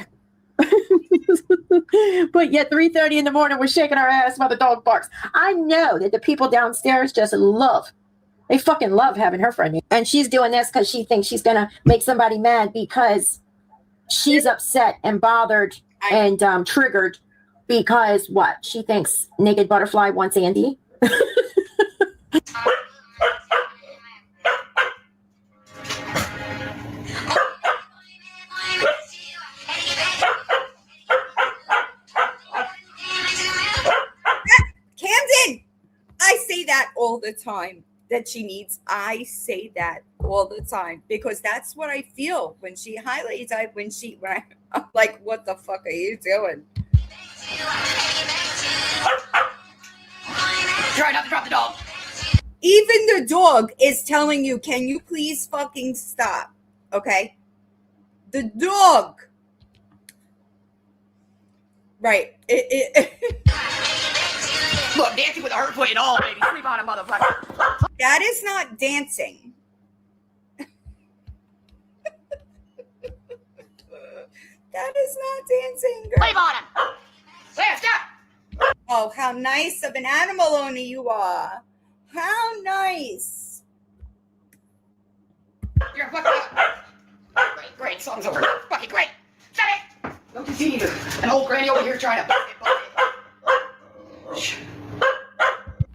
but yet 3:30 in the morning, we're shaking our ass while the dog barks. I know that the people downstairs just they fucking love having her friend. And she's doing this because she thinks she's going to make somebody mad because she's upset and bothered and triggered Because what? She thinks Naked Butterfly wants Andy? Camden, I say that all the time that she needs. I say that all the time because that's what I feel when she highlights. I'm like, what the fuck are you doing? Try not to drop the dog. Even the dog is telling you, can you please fucking stop? Okay? The dog. Right. Look, dancing with a hurt foot and all, baby. Sleep on a motherfucker. That is not dancing. That is not dancing, girl. Sleep on him. There, stop. Oh, how nice of an animal owner you are. How nice. You're fucking up. Great. Song's over. Fucking great. Shut it. Don't you see an old granny over here trying to...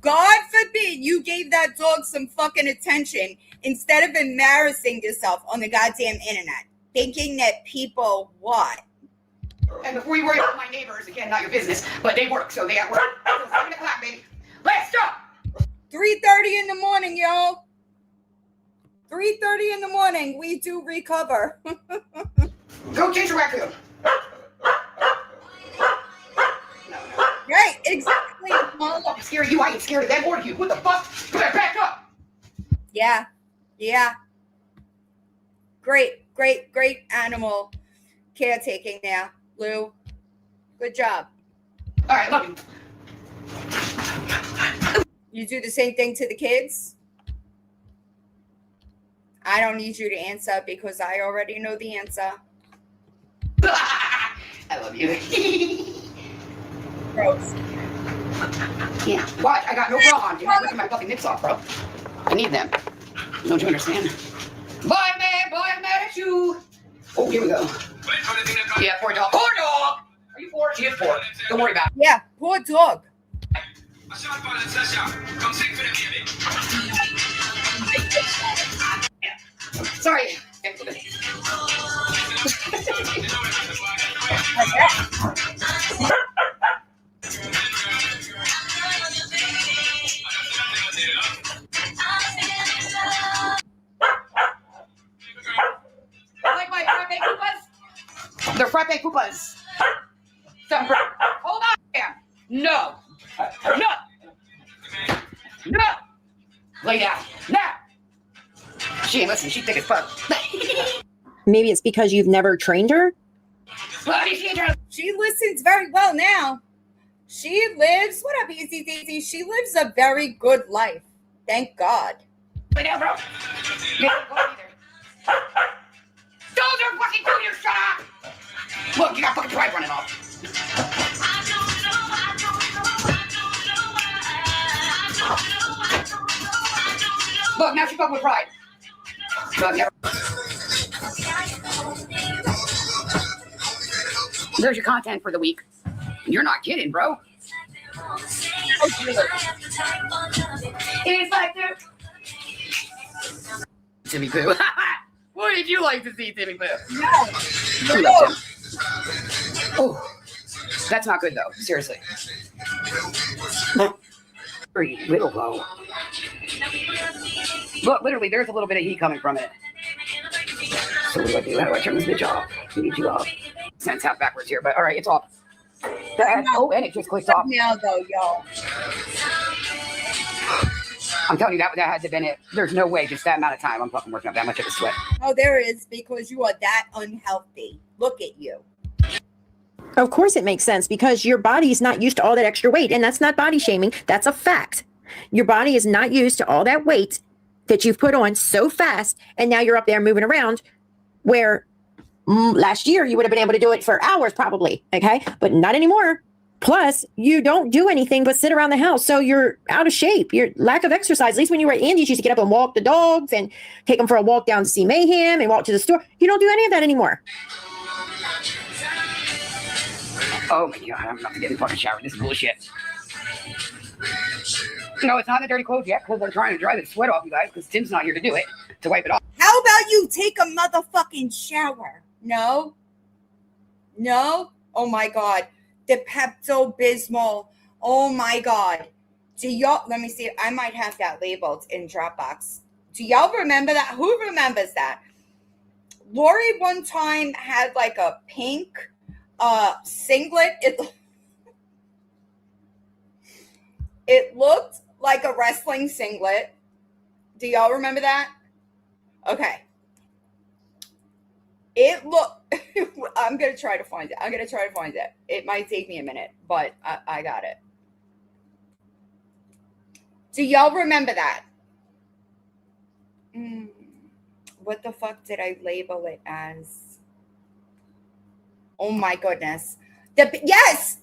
God forbid you gave that dog some fucking attention instead of embarrassing yourself on the goddamn internet, thinking that people what? And before you worry about my neighbors, again, not your business, but they work, so they at work. So 7 o'clock, baby. Let's go. 3:30 in the morning, y'all. 3:30 in the morning, we do recover. Go chase a raccoon. Right, exactly. I'm scared of you. I ain't scared of them or you. What the fuck? Better back up. Yeah. Great animal caretaking now, Lou. Good job. All right, love you. You do the same thing to the kids? I don't need you to answer because I already know the answer. I love you. Gross. Yeah. Watch, I got no bra on, dude. Look at my fucking nips off, bro. I need them. Don't you understand? Boy, I'm mad at you. Oh, here we go. Yeah, poor dog. Poor dog! Are you poor? She is poor. Don't worry about it. Yeah, poor dog. Yeah. Sorry. Like my frappe Koopas? They're frappe Koopas. Hold on. Yeah. No. Lay down. Now. She ain't listening. She's thick as fuck. Maybe it's because you've never trained her? She listens very well now. She lives, what up, Easy Daisy? She lives a very good life. Thank God. Lay down, bro. Yeah, go either. Those are fucking cooters, shut up! Look, you got fucking pride running off. Look, now she's fucking with pride. Look, never. There's your content for the week. You're not kidding, bro. It's like there. Timmy Poo. What did you like to see, Timmy Poo? No. Oh, that's not good though. Seriously. Very little though. Look, literally, there's a little bit of heat coming from it. So what do I do? How do I turn this bitch off? We need you off. Sense half backwards here, but all right, it's off. Oh, and it just clicked off. Now though, y'all. I'm telling you, that had to have been it. There's no way, just that amount of time, I'm fucking working up that much of a sweat. Oh, there is, because you are that unhealthy. Look at you. Of course it makes sense, because your body is not used to all that extra weight, and that's not body shaming. That's a fact. Your body is not used to all that weight that you've put on so fast, and now you're up there moving around where last year you would have been able to do it for hours probably, okay? But not anymore. Plus, you don't do anything but sit around the house, so you're out of shape. Your lack of exercise, at least when you were at Andy's, you used to get up and walk the dogs and take them for a walk down to see Mayhem and walk to the store. You don't do any of that anymore. Oh my god, I'm not getting fucking shower. This is bullshit. No, it's not in the dirty clothes yet because I'm trying to dry the sweat off you guys because Tim's not here to do it, to wipe it off. How about you take a motherfucking shower? No? No? Oh my God. The Pepto-Bismol. Oh my God. Do y'all, let me see. I might have that labeled in Dropbox. Do y'all remember that? Who remembers that? Lori one time had like a pink singlet. It looked like a wrestling singlet. Do y'all remember that? Okay. It look. I'm gonna try to find it. It might take me a minute, but I got it. Do y'all remember that? What the fuck did I label it as? Oh my goodness. Yes!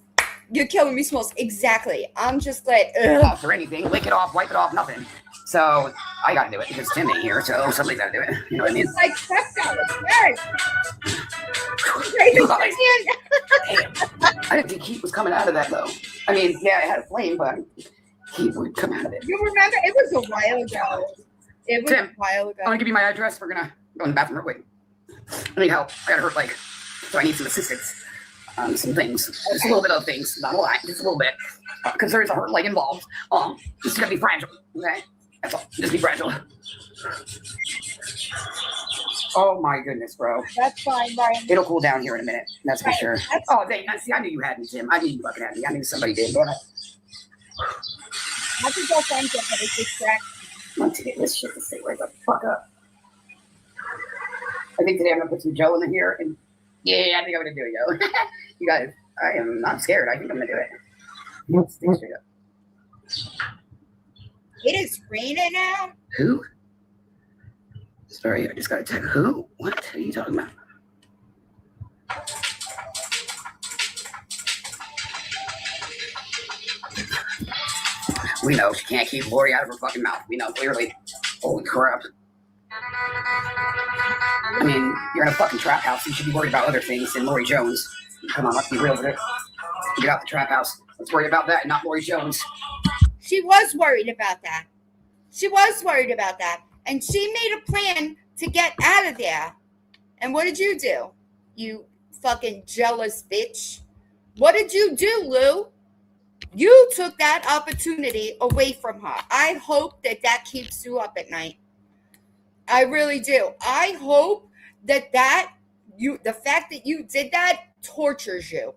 You're killing me, Smalls. Exactly. I'm just like, off or anything, lick it off, wipe it off, nothing. So I gotta do it because Tim ain't here, so somebody's gotta do it. You know what I mean? it's like Pepto. Yes. I didn't think heat was coming out of that though. I mean, yeah, it had a flame, but heat would come out of it. You remember? It was a while ago. It was Tim, a while ago. I'm gonna give you my address. We're gonna go in the bathroom real quick. I need help. I got a hurt leg, so I need some assistance on some things. Just a little bit of things, not a lot, just a little bit, because there's a hurt leg involved. Just gonna be fragile, okay? That's all. Just be fragile. Oh my goodness, bro. That's fine, Ryan. It'll cool down here in a minute. That's for sure. Oh, see, I knew you had me, Tim. I knew you fucking had me. I knew somebody did. Damn it. I could go find it, but it's distracting. I'm gonna get this shit to stay right the fuck up. I think today I'm gonna put some Joe in here, and yeah, I think I'm gonna do it, yo. You guys, I am not scared. I think I'm gonna do it. Let's stay straight up. It is raining now. Who? Sorry, I just got a text. Who? What are you talking about? We know she can't keep Lori out of her fucking mouth. We know clearly. Holy crap. I mean, you're in a fucking trap house. You should be worried about other things than Lori Jones. Come on, let's be real with it. Get out the trap house. Let's worry about that and not Lori Jones. She was worried about that. And she made a plan to get out of there. And what did you do? You fucking jealous bitch. What did you do, Lou? You took that opportunity away from her. I hope that keeps you up at night. I really do. I hope that the fact that you did that tortures you.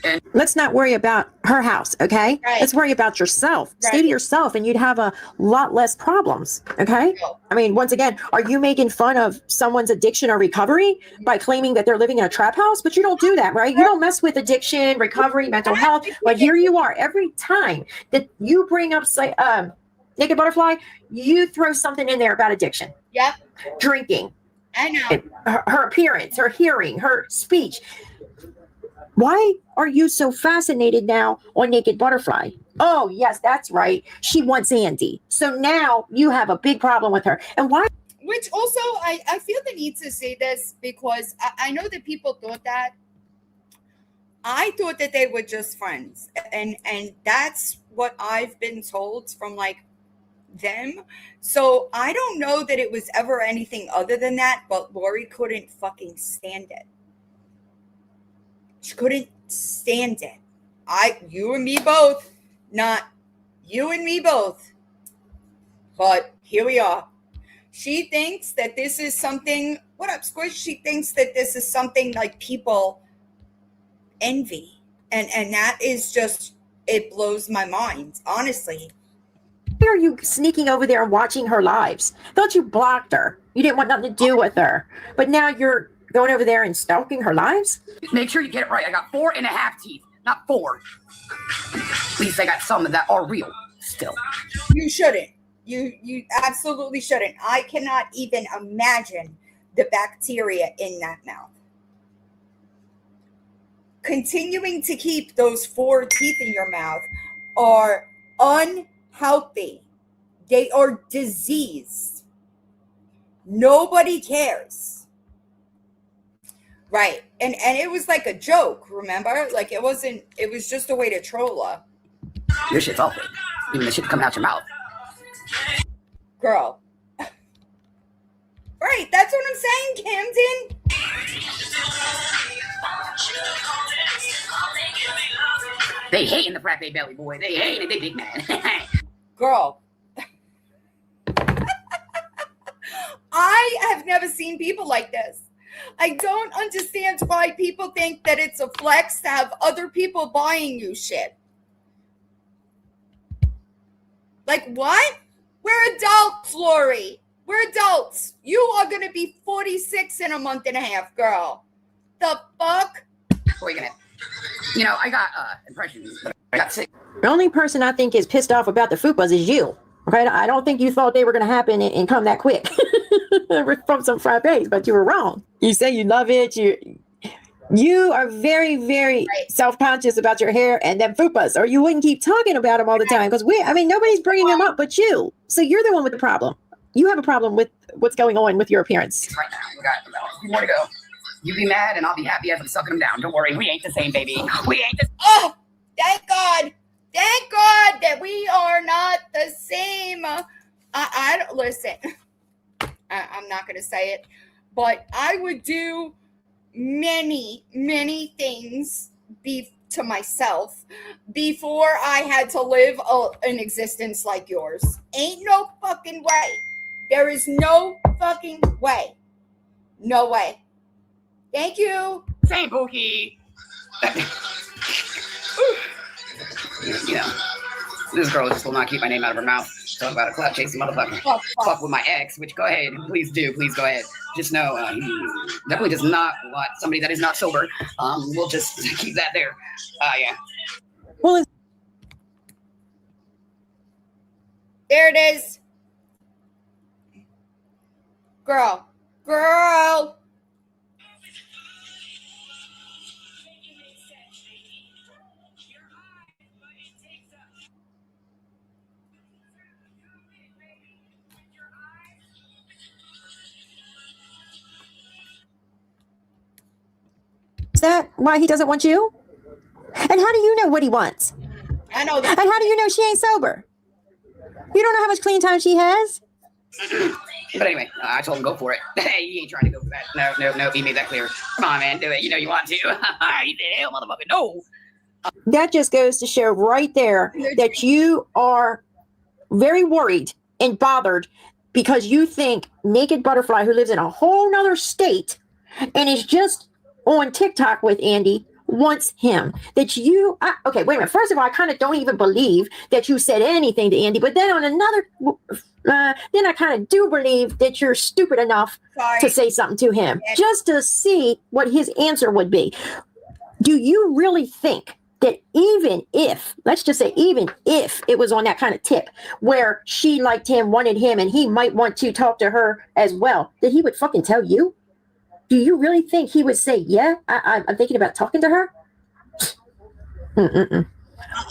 And let's not worry about her house, okay? Right. Let's worry about yourself. Right. Stay to yourself and you'd have a lot less problems, okay? I mean, once again, are you making fun of someone's addiction or recovery by claiming that they're living in a trap house? But you don't do that, right? You don't mess with addiction, recovery, mental health. But here you are. Every time that you bring up Naked Butterfly, you throw something in there about addiction. Yep. Drinking. I know. Her appearance, her hearing, her speech. Why are you so fascinated now on Naked Butterfly? Oh, yes, that's right. She wants Andy. So now you have a big problem with her. And why? Which also, I feel the need to say this because I know that people thought that. I thought that they were just friends. And that's what I've been told from like them. So I don't know that it was ever anything other than that, but Lori couldn't fucking stand it. She couldn't stand it. You and me both, not you and me both. But here we are. She thinks that this is something, what up, Squish? She thinks that this is something like people envy. And that is just, it blows my mind, honestly. Why are you sneaking over there and watching her lives? Thought you blocked her. You didn't want nothing to do with her. But now you're going over there and stalking her lives? Make sure you get it right. I got 4.5 teeth, not 4. At least I got some that are real still. You shouldn't. You absolutely shouldn't. I cannot even imagine the bacteria in that mouth. Continuing to keep those 4 teeth in your mouth are unhealthy. They are diseased. Nobody cares. Right. And it was like a joke, remember? Like it wasn't, it was just a way to troll her. Your shit's all fake. Even the shit coming out your mouth. Girl. Right, that's what I'm saying, Camden. They hating the frat belly boy. They hating the big man. Girl. I have never seen people like this. I don't understand why people think that it's a flex to have other people buying you shit. Like what? We're adults, Lori. We're adults. You are going to be 46 in a month and a half, girl. The fuck? Boy, you know, I got impressions, but I got sick. The only person I think is pissed off about the fupas is you. Okay, I don't think you thought they were going to happen and come that quick from some frappes, but you were wrong. You say you love it. You are very, very self-conscious about your hair and them fupas, or you wouldn't keep talking about them all the time. Because nobody's bringing them up but you. So you're the one with the problem. You have a problem with what's going on with your appearance. Right now, we got about a few more to go. You be mad and I'll be happy as I'm sucking them down. Don't worry, we ain't the same, baby. We ain't the. Oh, thank God. Thank God that we are not the same. I don't listen. I'm not going to say it, but I would do many, many things to myself before I had to live an existence like yours. Ain't no fucking way. There is no fucking way. No way. Thank you. Same, Pookie. You know, this girl just will not keep my name out of her mouth. Talk about a clout chasing motherfucker. Fuck with my ex, which go ahead. Please do. Please go ahead. Just know, definitely does not want somebody that is not sober. We'll just keep that there. Yeah. Well, there it is. Girl. is that why he doesn't want you? And how do you know what he wants? I know that. And how do you know she ain't sober? You don't know how much clean time she has? But anyway, I told him go for it. Hey, he ain't trying to go for that. No, he made that clear. Come on, man, do it. You know you want to. He said, hell, motherfucker, no. That just goes to show right there that you are very worried and bothered because you think Naked Butterfly, who lives in a whole nother state and is just on TikTok with Andy, wants him. That you, okay, wait a minute. First of all, I kind of don't even believe that you said anything to Andy, but then on another, then I kind of do believe that you're stupid enough to say something to him just to see what his answer would be. Do you really think that even if, let's just say, even if it was on that kind of tip where she liked him, wanted him, and he might want to talk to her as well, that he would fucking tell you? Do you really think he would say, yeah, I'm thinking about talking to her?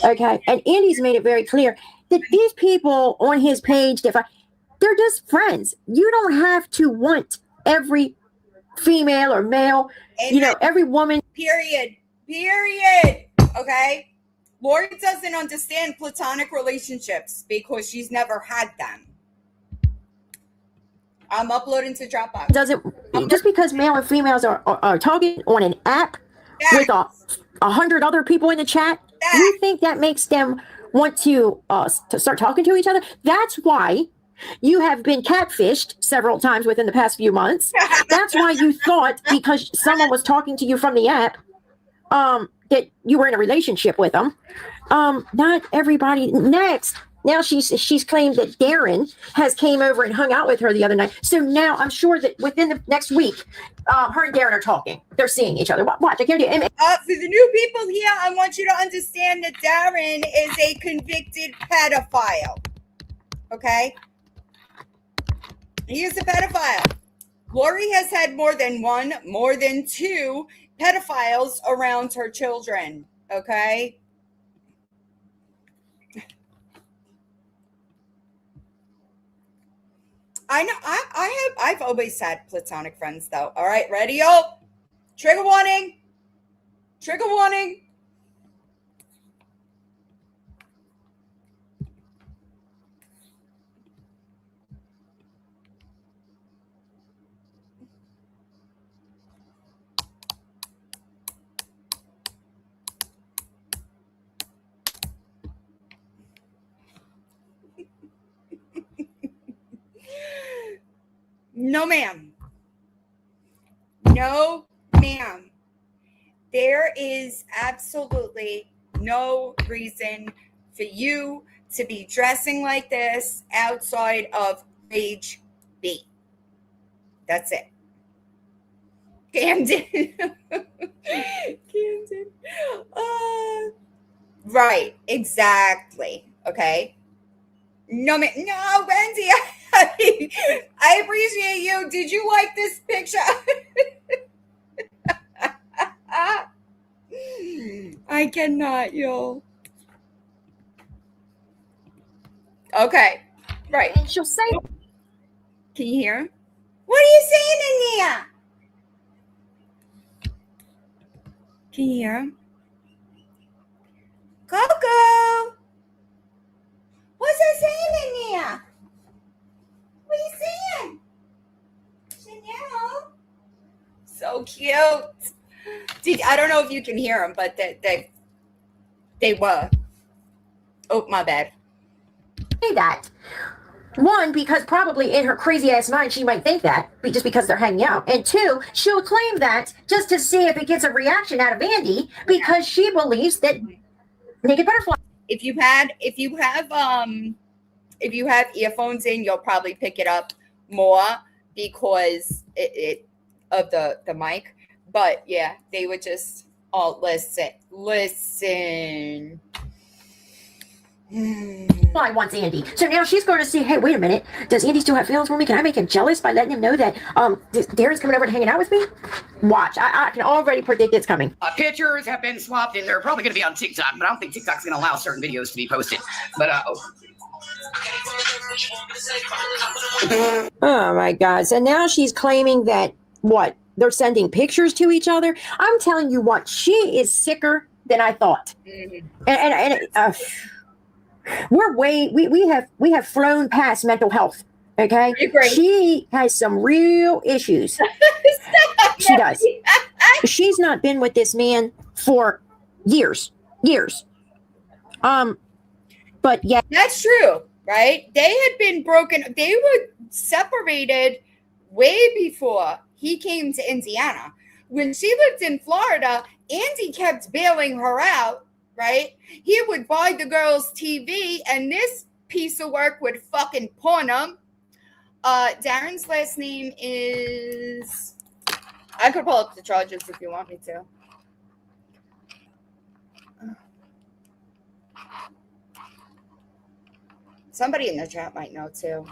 Okay. And Andy's made it very clear that these people on his page, they're just friends. You don't have to want every female or male, every woman. Period. Okay? Lori doesn't understand platonic relationships because she's never had them. I'm uploading to Dropbox. Just because male and females are talking on an app with 100 other people in the chat, you think that makes them want to start talking to each other? That's why you have been catfished several times within the past few months. That's why you thought because someone was talking to you from the app that you were in a relationship with them. Not everybody. Next. Now she's claimed that Darren has came over and hung out with her the other night. So now I'm sure that within the next week, her and Darren are talking. They're seeing each other. Watch, I can't do it. For the new people here, I want you to understand that Darren is a convicted pedophile. Okay? He is a pedophile. Lori has had more than two pedophiles around her children. Okay? I know. I've always had platonic friends, though. All right, ready, y'all? Trigger warning. Trigger warning. No, ma'am. No, ma'am. There is absolutely no reason for you to be dressing like this outside of Rage B. That's it. Camden. Camden. Right, exactly. Okay. No, no, Wendy. I appreciate you. Did you like this picture? I cannot, yo. Okay, right. And she'll say, Can you hear? What are you saying in there? Can you hear him? Coco! What's that saying in there? What are you saying? Chanel? So cute. I don't know if you can hear them, but they were. Oh, my bad. That. One, because probably in her crazy ass mind she might think that just because they're hanging out. And two, she'll claim that just to see if it gets a reaction out of Andy because she believes that naked butterfly. If you have earphones in, you'll probably pick it up more because it of the mic. But yeah, they would just listen. Why wants Andy? So now she's going to see, hey, wait a minute. Does Andy still have feelings for me? Can I make him jealous by letting him know that Darren's coming over and hanging out with me? Watch. I can already predict it's coming. Pictures have been swapped and they're probably going to be on TikTok, but I don't think TikTok's going to allow certain videos to be posted. But oh my God. So now she's claiming that what? They're sending pictures to each other. I'm telling you what, she is sicker than I thought. Mm-hmm. And we have flown past mental health. Okay, she has some real issues. She does. She's not been with this man for years. But yeah, that's true, right? They had been broken. They were separated way before he came to Indiana. When she lived in Florida, Andy kept bailing her out. Right? He would buy the girls TV and this piece of work would fucking pawn them. Darren's last name is... I could pull up the charges if you want me to. Somebody in the chat might know too.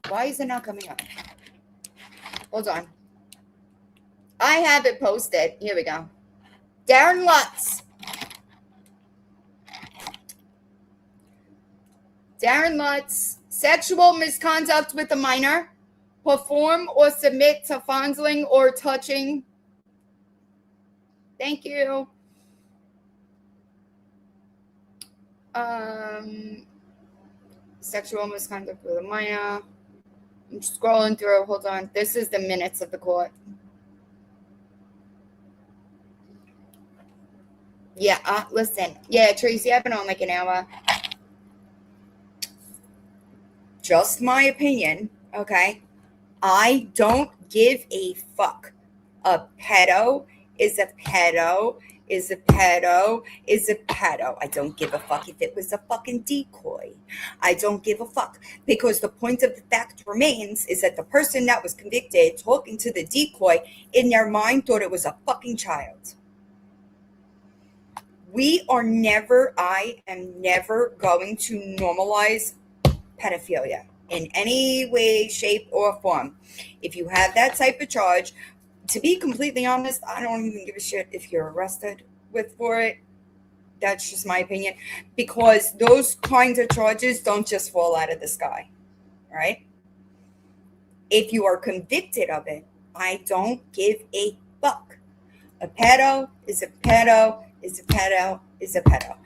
Why is it not coming up? Hold on. I have it posted. Here we go. Darren Lutz. Darren Lutz. Sexual misconduct with a minor. Perform or submit to fondling or touching. Thank you. Sexual misconduct with a minor. I'm scrolling through. Hold on. This is the minutes of the court. Yeah, listen. Yeah, Tracy, I've been on like an hour. Just my opinion, okay? I don't give a fuck. A pedo is a pedo is a pedo is a pedo. I don't give a fuck if it was a fucking decoy. I don't give a fuck because the point of the fact remains is that the person that was convicted talking to the decoy in their mind thought it was a fucking child. I am never going to normalize pedophilia in any way, shape, or form. If you have that type of charge, to be completely honest, I don't even give a shit if you're arrested for it. That's just my opinion. Because those kinds of charges don't just fall out of the sky, right? If you are convicted of it, I don't give a fuck. A pedo is a pedo is a pedo is a pedo.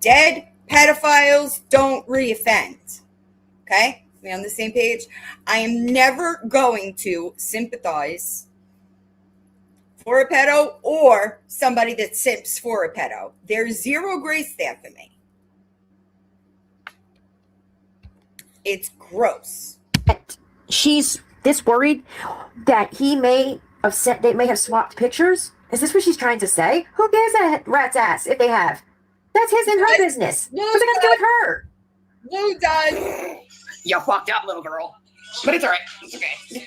Dead pedophiles don't reoffend. Okay? We on the same page? I am never going to sympathize for a pedo or somebody that simps for a pedo. There's zero grace there for me. It's gross. She's this worried that they may have swapped pictures. Is this what she's trying to say? Who gives a rat's ass if they have? That's his and her business. What's it got to do with her? Lou does. You fucked up, little girl. But it's all right. It's okay.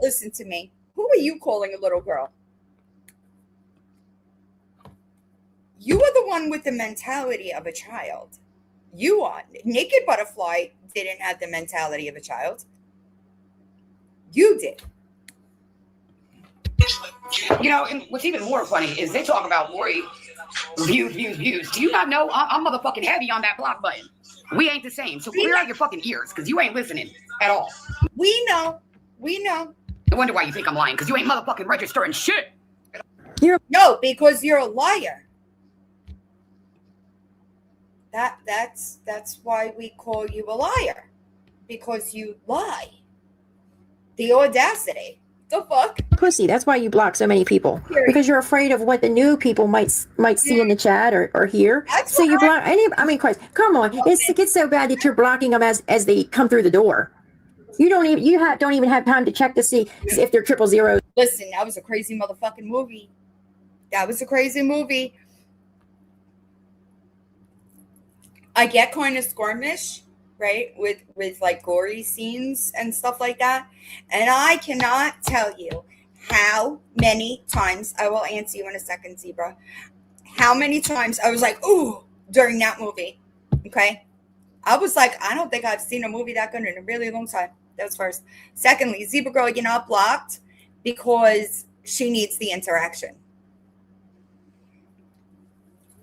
Listen to me. Who are you calling a little girl? You are the one with the mentality of a child. You are. Naked Butterfly didn't have the mentality of a child. You did. You know, and what's even more funny is they talk about Lori views. Do you not know I'm motherfucking heavy on that block button? We ain't the same. So clear out your fucking ears because you ain't listening at all. We know. We know. I wonder why you think I'm lying because you ain't motherfucking registering shit. No, because you're a liar. That's why we call you a liar. Because you lie. The audacity. The fuck? Pussy. That's why you block so many people. Because you're afraid of what the new people might see in the chat or hear. That's so you block Christ, come on. It gets so bad that you're blocking them as they come through the door. You don't even have time to check to see if they're triple zeros. Listen, that was a crazy motherfucking movie. That was a crazy movie. I get kind of squirmish, right? With like gory scenes and stuff like that. And I cannot tell you how many times, I will answer you in a second, Zebra, how many times I was like, ooh, during that movie. Okay. I was like, I don't think I've seen a movie that good in a really long time. That was first. Secondly, Zebra Girl, you're not blocked because she needs the interaction.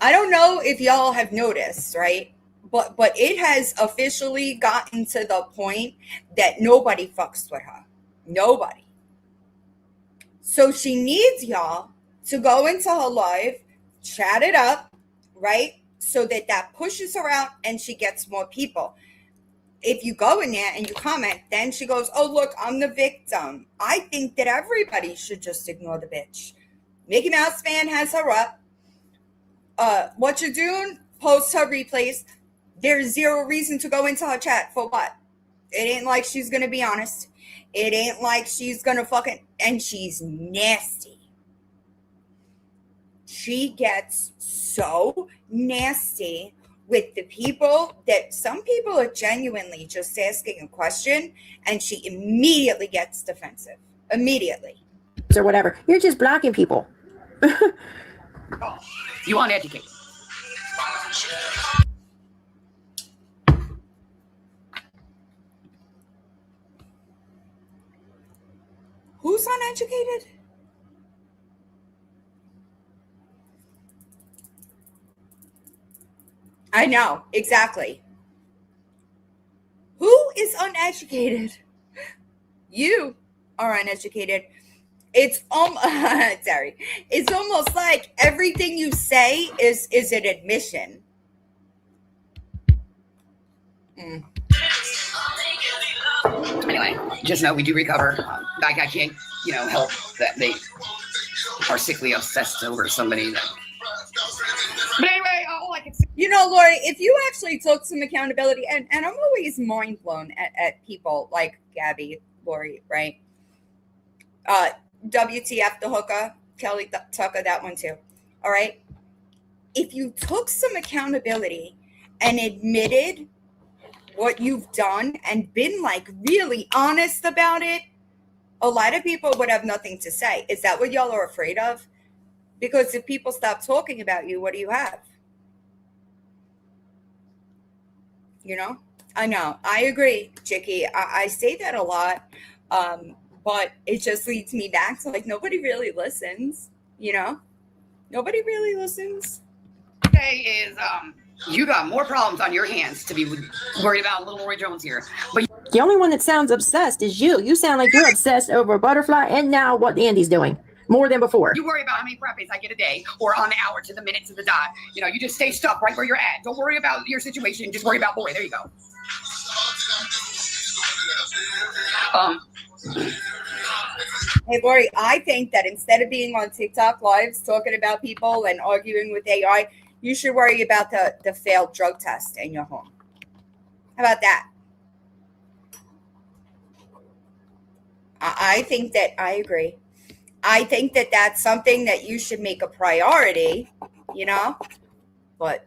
I don't know if y'all have noticed, right? But it has officially gotten to the point that nobody fucks with her. Nobody. So she needs y'all to go into her live, chat it up, right? So that pushes her out and she gets more people. If you go in there and you comment, then she goes, oh, look, I'm the victim. I think that everybody should just ignore the bitch. Mickey Mouse fan has her up. What you doing? Post her replays. There's zero reason to go into her chat. For what? It ain't like she's going to be honest. It ain't like she's going to fucking... And she's nasty. She gets so nasty with the people that some people are genuinely just asking a question and she immediately gets defensive. Immediately. Or whatever. You're just blocking people. You uneducated. Who's uneducated? I know, exactly. Who is uneducated? You are uneducated. It's sorry. It's almost like everything you say is an admission. Anyway, just know we do recover. I can't, help that they are sickly obsessed over somebody that. But anyway, all I can say. Lori, if you actually took some accountability, and I'm always mind blown at people like Gabby, Lori, right? WTF the hooker, Kelly Tucker, that one too. All right. If you took some accountability and admitted what you've done and been like really honest about it, a lot of people would have nothing to say. Is that what y'all are afraid of? Because if people stop talking about you, what do you have? I know. I agree, Chicky. I say that a lot. But it just leads me back to like, nobody really listens, Nobody really listens. Today is, You got more problems on your hands to be worried about little Lori Jones here. But The only one that sounds obsessed is you. You sound like you're obsessed over a butterfly and now what Andy's doing. More than before. you worry about how many preppies I get a day or on the hour to the minute to the dot. You know, you just stay stuck right where you're at. Don't worry about your situation. Just worry about Lori. There you go. Hey, Lori, I think that instead of being on TikTok lives talking about people and arguing with AI, you should worry about the failed drug test in your home. How about that? I think that I agree. I think that that's something that you should make a priority, you know? But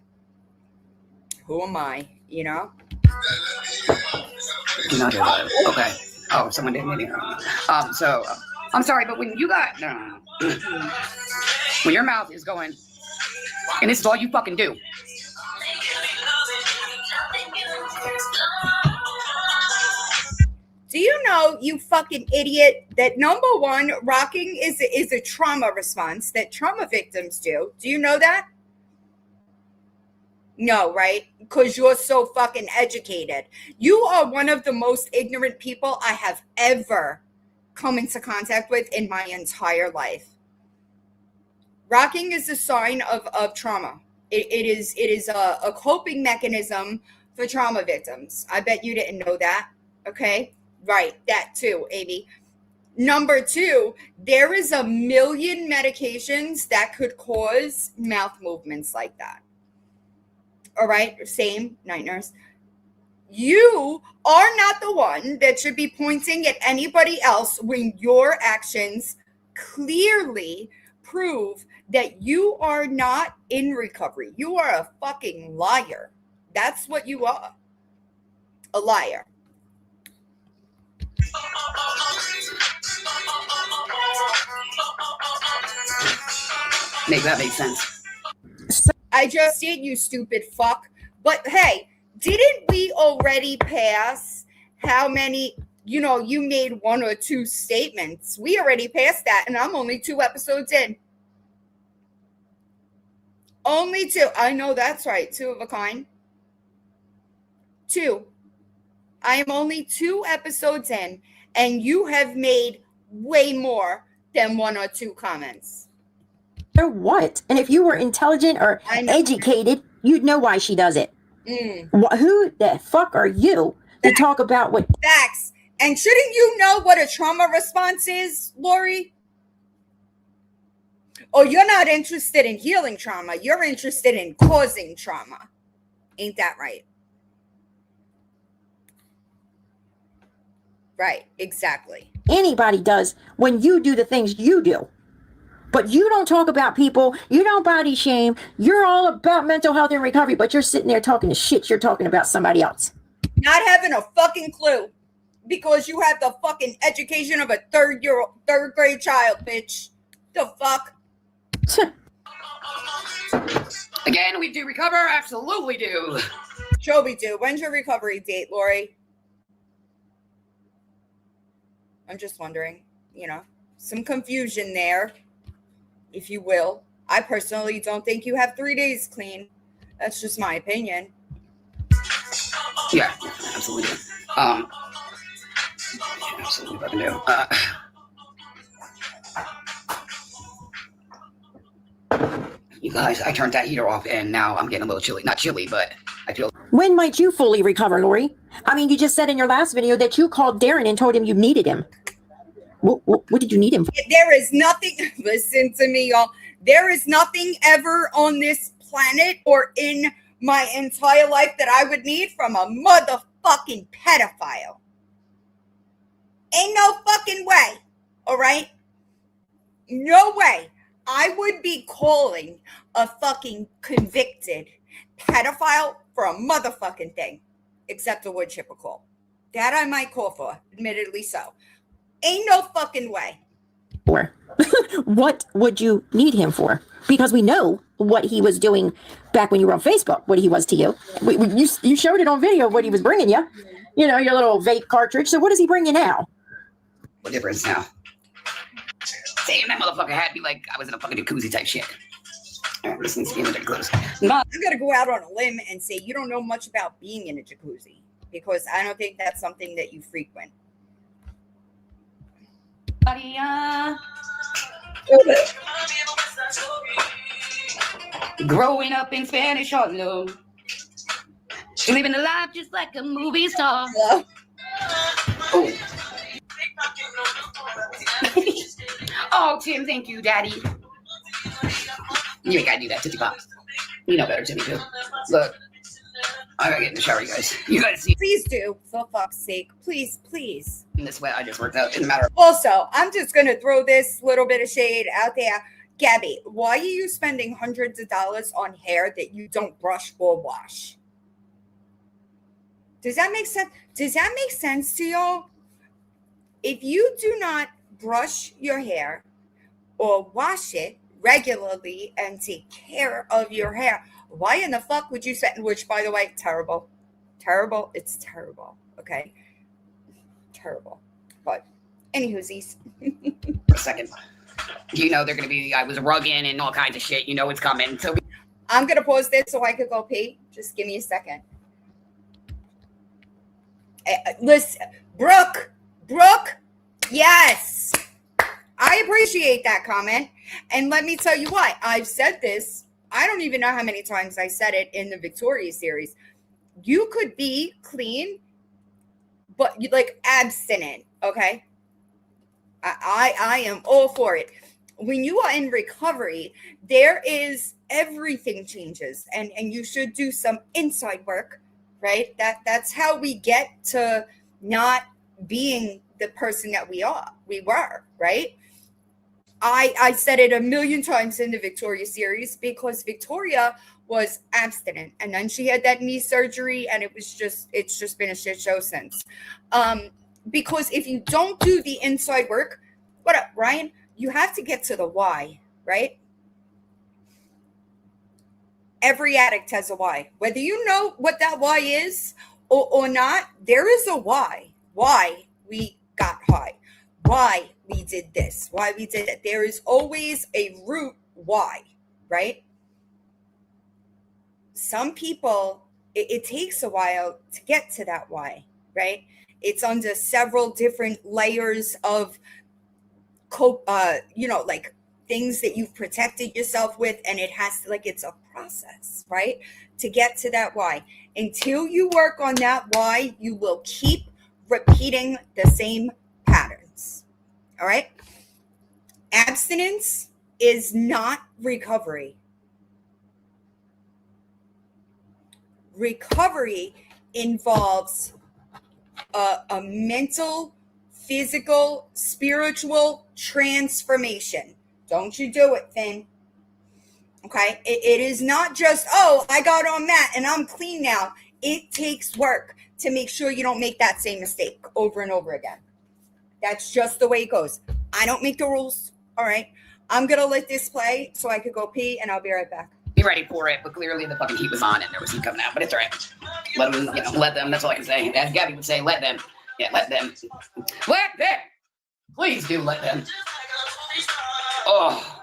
who am I, you know? Okay. Oh, someone didn't hear me. So I'm sorry, but when you got when your mouth is going, and this is all you fucking do. Do you know, you fucking idiot, that number one, rocking is a trauma response that trauma victims do? Do you know that? No, right? Because you're so fucking educated. You are one of the most ignorant people I have ever come into contact with in my entire life. Rocking is a sign of trauma. It is a coping mechanism for trauma victims. I bet you didn't know that. Okay? Right, that too, Amy. Number two, there is a million medications that could cause mouth movements like that. All right, same, night nurse. You are not the one that should be pointing at anybody else when your actions clearly prove that you are not in recovery. You are a fucking liar. That's what you are. A liar. Make that make sense. I just did, you stupid fuck. But hey, didn't we already pass how many, you made one or two statements? We already passed that, and I'm only 2 episodes in. Only 2. I know that's right. 2 of a kind. 2. I am only 2 episodes in, and you have made way more than 1 or 2 comments. Or what? And if you were intelligent or educated, you'd know why she does it. Who the fuck are you to talk about what? Facts. And shouldn't you know what a trauma response is, Lori? Oh, you're not interested in healing trauma. You're interested in causing trauma. Ain't that right? Right, exactly. Anybody does when you do the things you do. But you don't talk about people. You don't body shame. You're all about mental health and recovery, but you're sitting there talking the shit you're talking about somebody else. Not having a fucking clue because you have the fucking education of a third grade child, bitch. The fuck? Again, we do recover. Absolutely do. Sure we do. When's your recovery date, Lori? I'm just wondering, some confusion there, if you will. I personally don't think you have 3 days clean. That's just my opinion. Yeah, absolutely. Absolutely fucking do. You guys, I turned that heater off and now I'm getting a little chilly. Not chilly, but I feel. When might you fully recover, Lori? I mean, you just said in your last video that you called Darren and told him you needed him. What did you need him for? There is nothing, listen to me, y'all. There is nothing ever on this planet or in my entire life that I would need from a motherfucking pedophile. Ain't no fucking way, all right? No way. I would be calling a fucking convicted pedophile for a motherfucking thing, except a wood chipper call. That I might call for, admittedly so. Ain't no fucking way. For what would you need him for? Because we know what he was doing back when you were on Facebook, what he was to you. You showed it on video what he was bringing you. Your little vape cartridge. So what is he bringing now? What difference now? Damn, that motherfucker had me like I was in a fucking jacuzzi type shit. All right, this needs to be in the jacuzzi. I'm going to go out on a limb and say you don't know much about being in a jacuzzi because I don't think that's something that you frequent. Growing up in Spanish Harlem, living a life just like a movie star. Hello? Oh. Oh, Tim, thank you, Daddy. You ain't gotta do that, Titty Pops. You know better, Timmy, too. Look, I gotta get in the shower, you guys. You guys see. Please do, for fuck's sake. Please, please. In this way, I just worked out. Didn't matter. Also, I'm just going to throw this little bit of shade out there. Gabby, why are you spending hundreds of dollars on hair that you don't brush or wash? Does that make sense? Does that make sense to y'all? If you do not brush your hair or wash it regularly and take care of your hair, why in the fuck would you spend, which by the way, terrible, it's terrible, okay? Terrible. But anywhoosies. For a second. You know they're going to be, I was rugging and all kinds of shit. You know it's coming. So I'm going to pause this so I could go pee. Just give me a second. Listen, Brooke, yes. I appreciate that comment. And let me tell you what, I've said this. I don't even know how many times I said it in the Victoria series. You could be clean, but you like abstinent, okay? I am all for it. When you are in recovery, there is everything changes, and you should do some inside work, right? That's how we get to not being the person that we were, right? I said it a million times in the Victoria series because Victoria was abstinent, and then she had that knee surgery, and it's just been a shit show since. Because if you don't do the inside work, what up, Ryan? You have to get to the why, right? Every addict has a why. Whether you know what that why is or not, there is a why. Why we got high. Why we did this. Why we did it. There is always a root why, right? Some people, it takes a while to get to that why, right? It's under several different layers of, like things that you've protected yourself with, and it has to, like, it's a process, right? To get to that why. Until you work on that why, you will keep repeating the same patterns, all right? Abstinence is not recovery. Recovery involves a mental, physical, spiritual transformation. Don't you do it, Finn. Okay? It is not just, oh, I got on that and I'm clean now. It takes work to make sure you don't make that same mistake over and over again. That's just the way it goes. I don't make the rules. All right? I'm going to let this play so I could go pee, and I'll be right back. Be ready for it, but clearly the fucking heat was on and there was heat coming out, but it's all right. Let them, let them. That's all I can say. As Gabby would say, let them. Yeah, let them. Let them. Please do let them. Oh.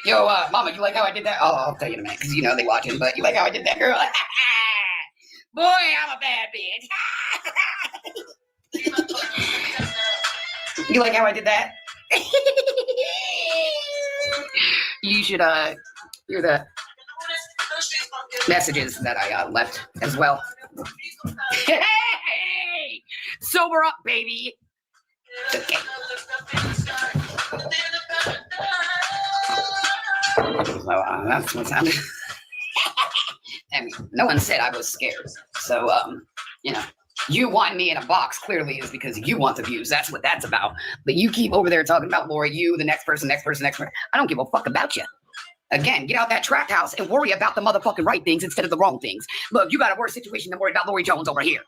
Yo, Mama, you like how I did that? Oh, I'll tell you in a minute, because you know they watching, but you like how I did that, girl? Boy, I'm a bad bitch. You like how I did that? You should hear the messages that I left as well. Hey, sober up, baby. Okay. So that's what's happening. I mean, no one said I was scared. So, you want me in a box clearly is because you want the views. That's what that's about. But you keep over there talking about Lori, you, the next person. I don't give a fuck about you. Again, get out that track house and worry about the motherfucking right things instead of the wrong things. Look, you got a worse situation than worry about Lori Jones over here.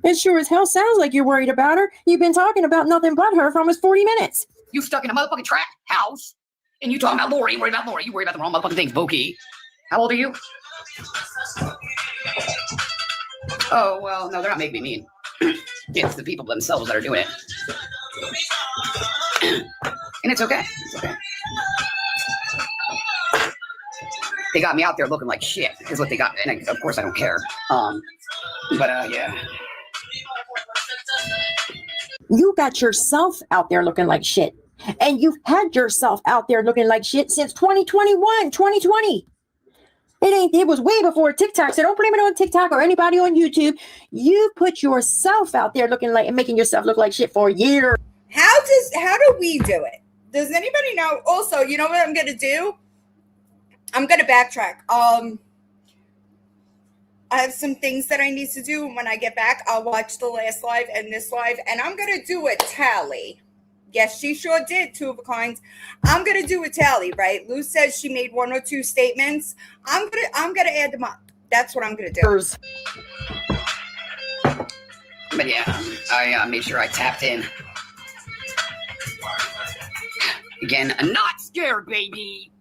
It sure as hell sounds like you're worried about her. You've been talking about nothing but her for almost 40 minutes. You stuck in a motherfucking track house and you talking about Lori, worry about Lori. You worry about the wrong motherfucking things, Boki. How old are you? Oh, well, no, they're not making me mean. It's the people themselves that are doing it. And it's okay. It's okay. they got me out there looking like shit. Is what they got, and of course I don't care. But yeah. You got yourself out there looking like shit. And you've had yourself out there looking like shit since 2021, 2020. It was way before TikTok, so don't blame it on TikTok or anybody on YouTube. You put yourself out there looking like and making yourself look like shit for years. How do we do it? Does anybody know? Also, you know what I'm gonna do? I'm gonna backtrack. I have some things that I need to do. When I get back, I'll watch the last live and this live, and I'm gonna do a tally. Yes, she sure did, two of a kind. I'm gonna do a tally, right? Lou says she made 1 or 2 statements. I'm gonna add them up. That's what I'm gonna do. But yeah, I made sure I tapped in. Again, I'm not scared, baby.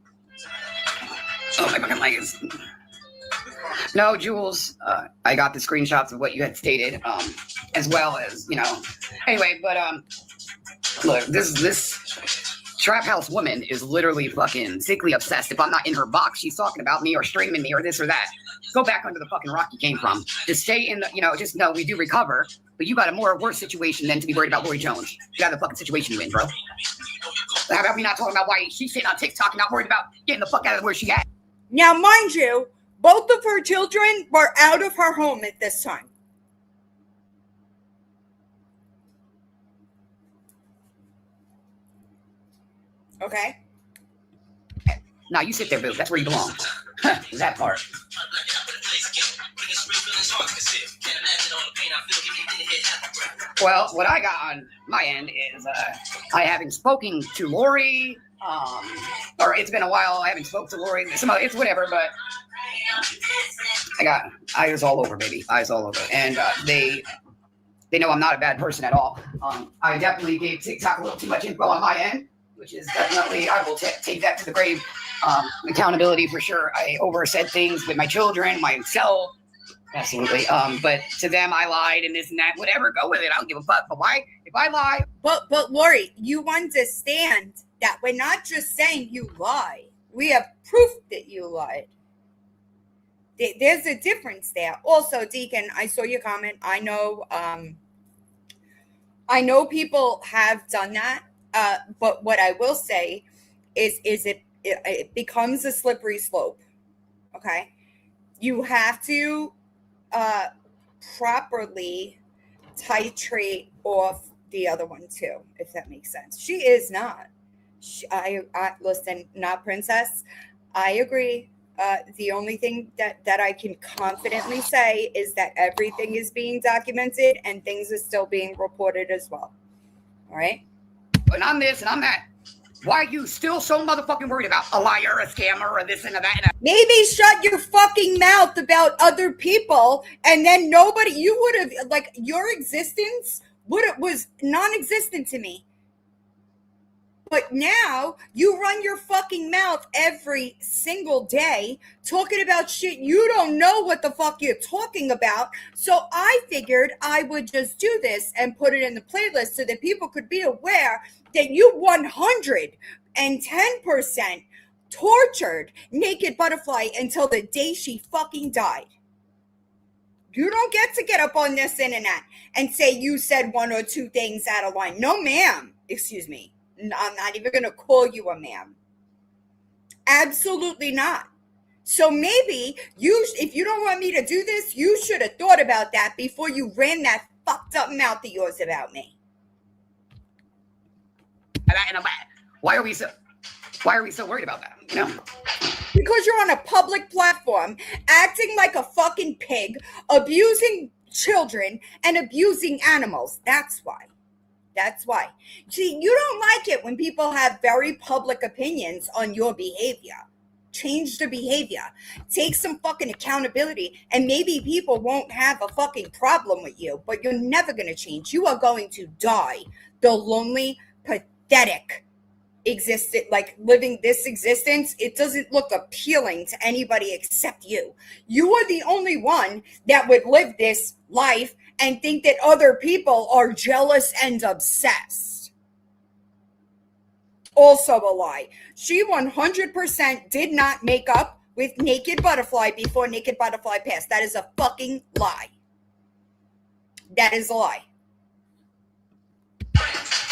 Oh, my fucking leg is... No, Jules, I got the screenshots of what you had stated, as well as, you know... Anyway, but, look, this trap house woman is literally fucking sickly obsessed. If I'm not in her box, she's talking about me or streaming me or this or that. Go back under the fucking rock you came from. Just stay in the, you know, just know we do recover, but you got a worse situation than to be worried about Lori Jones. You got the fucking situation you in, bro. How about we not talking about why she's sitting on TikTok and not worried about getting the fuck out of where she at? Now, mind you, both of her children were out of her home at this time. Okay? Now you sit there, boo. That's where you belong. That part. Well, what I got on my end is I haven't spoken to Lori, or it's been a while. I haven't spoken to Lori. It's whatever, but I got eyes all over, baby. Eyes all over. And they know I'm not a bad person at all. I definitely gave TikTok a little too much info on my end, which is definitely, I will take that to the grave. Accountability for sure. I oversaid things with my children, myself. Absolutely. But to them, I lied and this and that. Whatever, go with it. I don't give a fuck. But why? If I lie. But Lori, you understand that we're not just saying you lie. We have proof that you lied. There's a difference there. Also, Deacon, I saw your comment. I know people have done that. But what I will say is it becomes a slippery slope. Okay. You have to properly titrate off the other one too, if that makes sense. She is not. I listen, not princess. I agree. The only thing that I can confidently say is that everything is being documented and things are still being reported as well. All right. And I'm this and I'm that. Why are you still so motherfucking worried about a liar, a scammer, or this and a that? Maybe shut your fucking mouth about other people, and then nobody, you would have, like, your existence was non-existent to me. But now you run your fucking mouth every single day talking about shit you don't know what the fuck you're talking about. So I figured I would just do this and put it in the playlist so that people could be aware that you 110% tortured Naked Butterfly until the day she fucking died. You don't get up on this internet and say you said 1 or 2 things out of line. No, ma'am. Excuse me. I'm not even going to call you a ma'am. Absolutely not. So maybe if you don't want me to do this, you should have thought about that before you ran that fucked up mouth of yours about me. Why are we so worried about that? You know? Because you're on a public platform, acting like a fucking pig, abusing children and abusing animals. That's why. That's why. See, you don't like it when people have very public opinions on your behavior. Change the behavior. Take some fucking accountability, and maybe people won't have a fucking problem with you, but you're never going to change. You are going to die the lonely, pathetic living this existence. It doesn't look appealing to anybody except you. You are the only one that would live this life and think that other people are jealous and obsessed. Also a lie. She 100% did not make up with Naked Butterfly before Naked Butterfly passed. That is a fucking lie. That is a lie.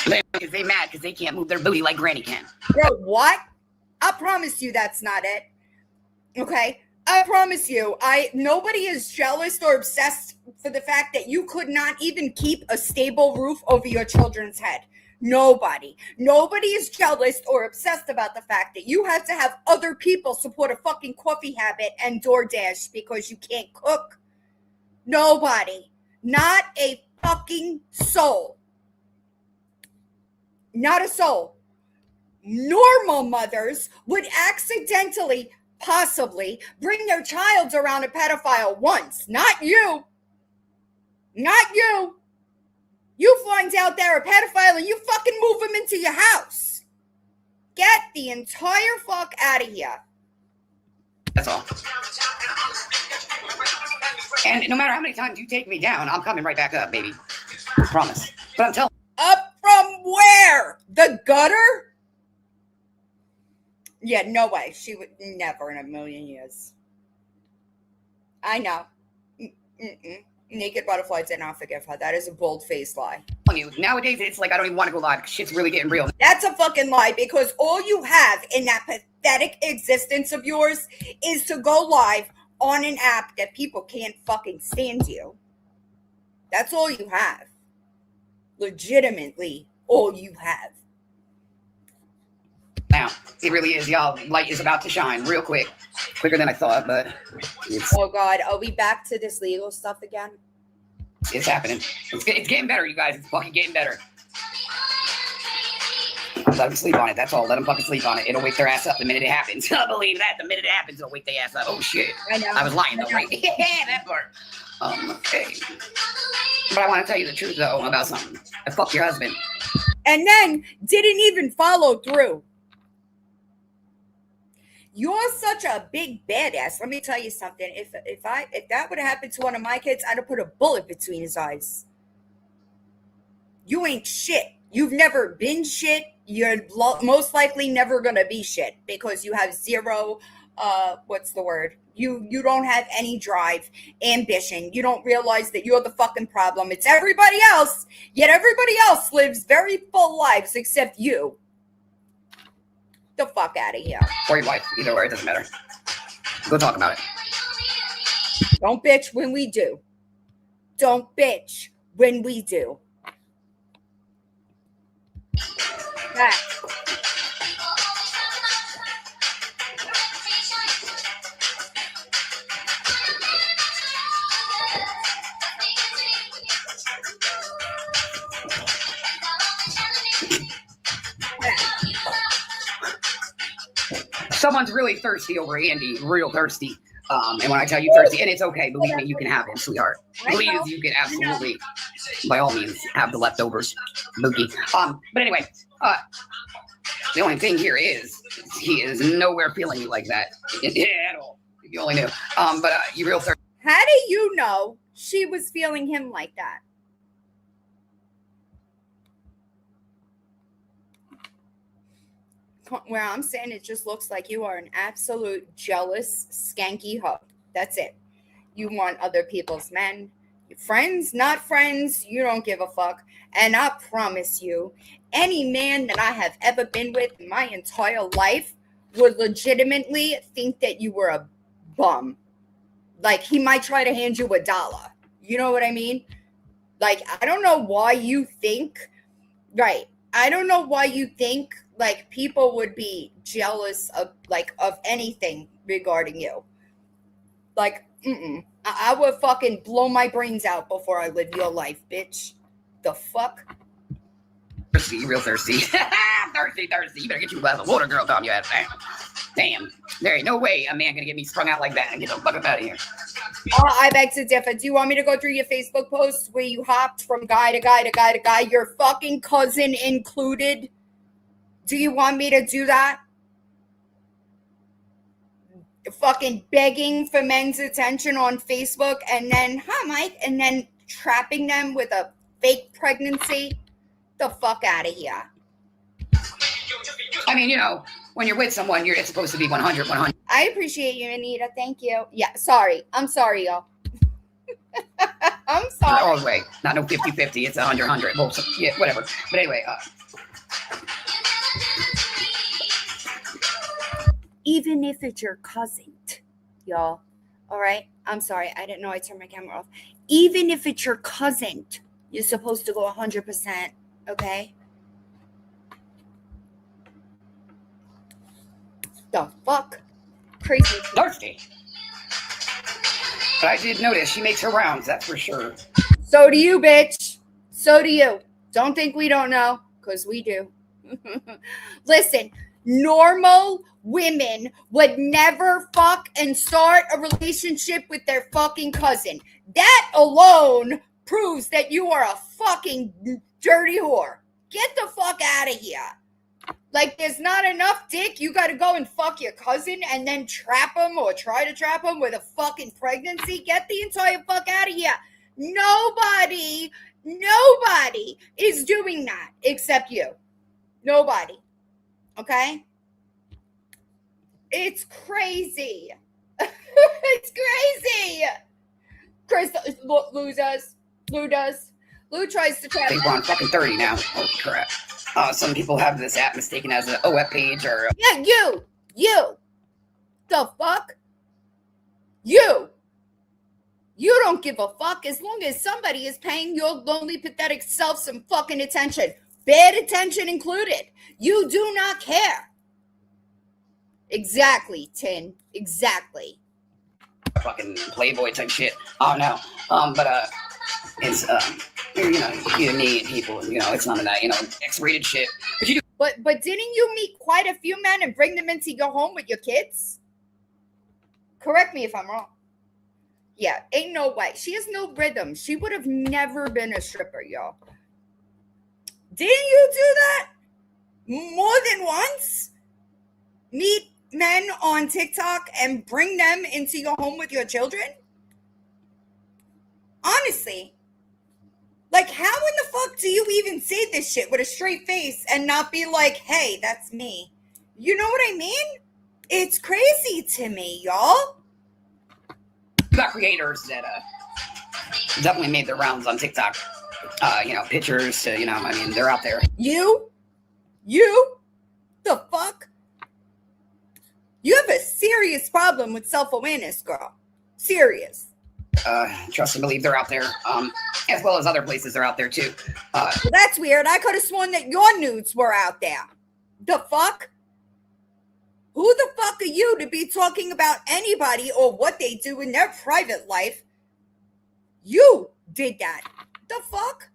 Because they mad because they can't move their booty like Granny can. Bro, what? I promise you that's not it. Okay? I promise you, nobody is jealous or obsessed for the fact that you could not even keep a stable roof over your children's head. Nobody. Nobody is jealous or obsessed about the fact that you have to have other people support a fucking coffee habit and DoorDash because you can't cook. Nobody. Not a fucking soul. Not a soul. Normal mothers would accidentally, possibly, bring their child around a pedophile once. Not you. Not you. You find out they're a pedophile and you fucking move them into your house. Get the entire fuck out of here. That's all. And no matter how many times you take me down, I'm coming right back up, baby. I promise. But I'm telling you. Up from where? The gutter? Yeah, no way. She would never in a million years. I know. Naked Butterfly did not forgive her. That is a bold-faced lie. Nowadays, it's like I don't even want to go live. Shit's really getting real. That's a fucking lie because all you have in that pathetic existence of yours is to go live on an app that people can't fucking stand you. That's all you have. Legitimately, all you have. Now, it really is, y'all. Light is about to shine real quick. Quicker than I thought, but it's... Oh, God. Are we back to this legal stuff again? It's happening. It's getting better, you guys. It's fucking getting better. Let them sleep on it. That's all. Let them fucking sleep on it. It'll wake their ass up the minute it happens. I believe that. The minute it happens, it'll wake their ass up. Oh, shit. I know. I was lying, though, right? Yeah, that part. Okay. But I want to tell you the truth, though, about something. I fucked your husband. And then didn't even follow through. You're such a big badass. Let me tell you something. If that would have happened to one of my kids, I'd have put a bullet between his eyes. You ain't shit. You've never been shit. You're most likely never gonna be shit because you have zero. What's the word? You don't have any drive, ambition. You don't realize that you're the fucking problem. It's everybody else. Yet everybody else lives very full lives except you. The fuck out of here. Or your wife. Either way, it doesn't matter. Go talk about it. Don't bitch when we do. Don't bitch when we do. Back. Someone's really thirsty over Andy, real thirsty. And when I tell you thirsty, and it's okay, believe me, you can have him, sweetheart. Please, you can absolutely, by all means, have the leftovers, Boogie. But anyway, the only thing here is he is nowhere feeling you like that at all. If you only knew. But you real thirsty. How do you know she was feeling him like that? Where I'm saying it just looks like you are an absolute jealous, skanky hoe. That's it. You want other people's men. Friends, not friends, you don't give a fuck. And I promise you, any man that I have ever been with in my entire life would legitimately think that you were a bum. Like, he might try to hand you $1. You know what I mean? Like, I don't know why you think, right, I don't know why you think like people would be jealous of anything regarding you. Like, I would fucking blow my brains out before I live your life, bitch. The fuck? Thirsty, real thirsty. thirsty. You better get you a glass of water, girl. Calm your ass down. Damn. There ain't no way a man gonna get me strung out like that and get the fuck up out of here. I beg to differ. Do you want me to go through your Facebook posts where you hopped from guy to guy to guy to guy, your fucking cousin included? Do you want me to do that? Fucking begging for men's attention on Facebook and then, hi, Mike, and then trapping them with a fake pregnancy? The fuck out of here. I mean, you know, when you're with someone, it's supposed to be 100. I appreciate you, Anita. Thank you. Yeah, sorry. I'm sorry, y'all. I'm sorry. All the way. Not no 50-50. It's 100-100. Well, yeah, whatever. But anyway, even if it's your cousin, y'all. All right? I'm sorry. I didn't know I turned my camera off. Even if it's your cousin, you're supposed to go 100%. Okay? The fuck? Crazy. thirsty. But I did notice she makes her rounds, that's for sure. So do you, bitch. So do you. Don't think we don't know, because we do. Listen, normal women would never fuck and start a relationship with their fucking cousin. That alone proves that you are a fucking dirty whore. Get the fuck out of here. Like, there's not enough dick. You got to go and fuck your cousin and then trap him or try to trap him with a fucking pregnancy. Get the entire fuck out of here. Nobody is doing that except you. Nobody. Okay? It's crazy. It's crazy. Chris, Lou does. Lou tries to trap. I think we're on fucking 30 now. Holy crap. Some people have this app mistaken as an OF page or... Yeah, you. The fuck? You don't give a fuck as long as somebody is paying your lonely, pathetic self some fucking attention. Bad attention included. You do not care. Exactly, Tin. Exactly. Fucking Playboy type shit. Oh, no. It's, you need people, it's none of that, X-rated shit. But you do. But didn't you meet quite a few men and bring them into your home with your kids? Correct me if I'm wrong. Yeah, ain't no way. She has no rhythm. She would have never been a stripper, y'all. Didn't you do that more than once? Meet men on TikTok and bring them into your home with your children? Honestly. Like, how in the fuck do you even say this shit with a straight face and not be like, hey, that's me? You know what I mean? It's crazy to me, y'all. You got creators that definitely made their rounds on TikTok. Pictures, they're out there. You? The fuck? You have a serious problem with self-awareness, girl. Serious. Trust and believe they're out there, as well as other places they're out there too. Well, that's weird. I could have sworn that your nudes were out there. The fuck? Who the fuck are you to be talking about anybody or what they do in their private life? You did that. The fuck?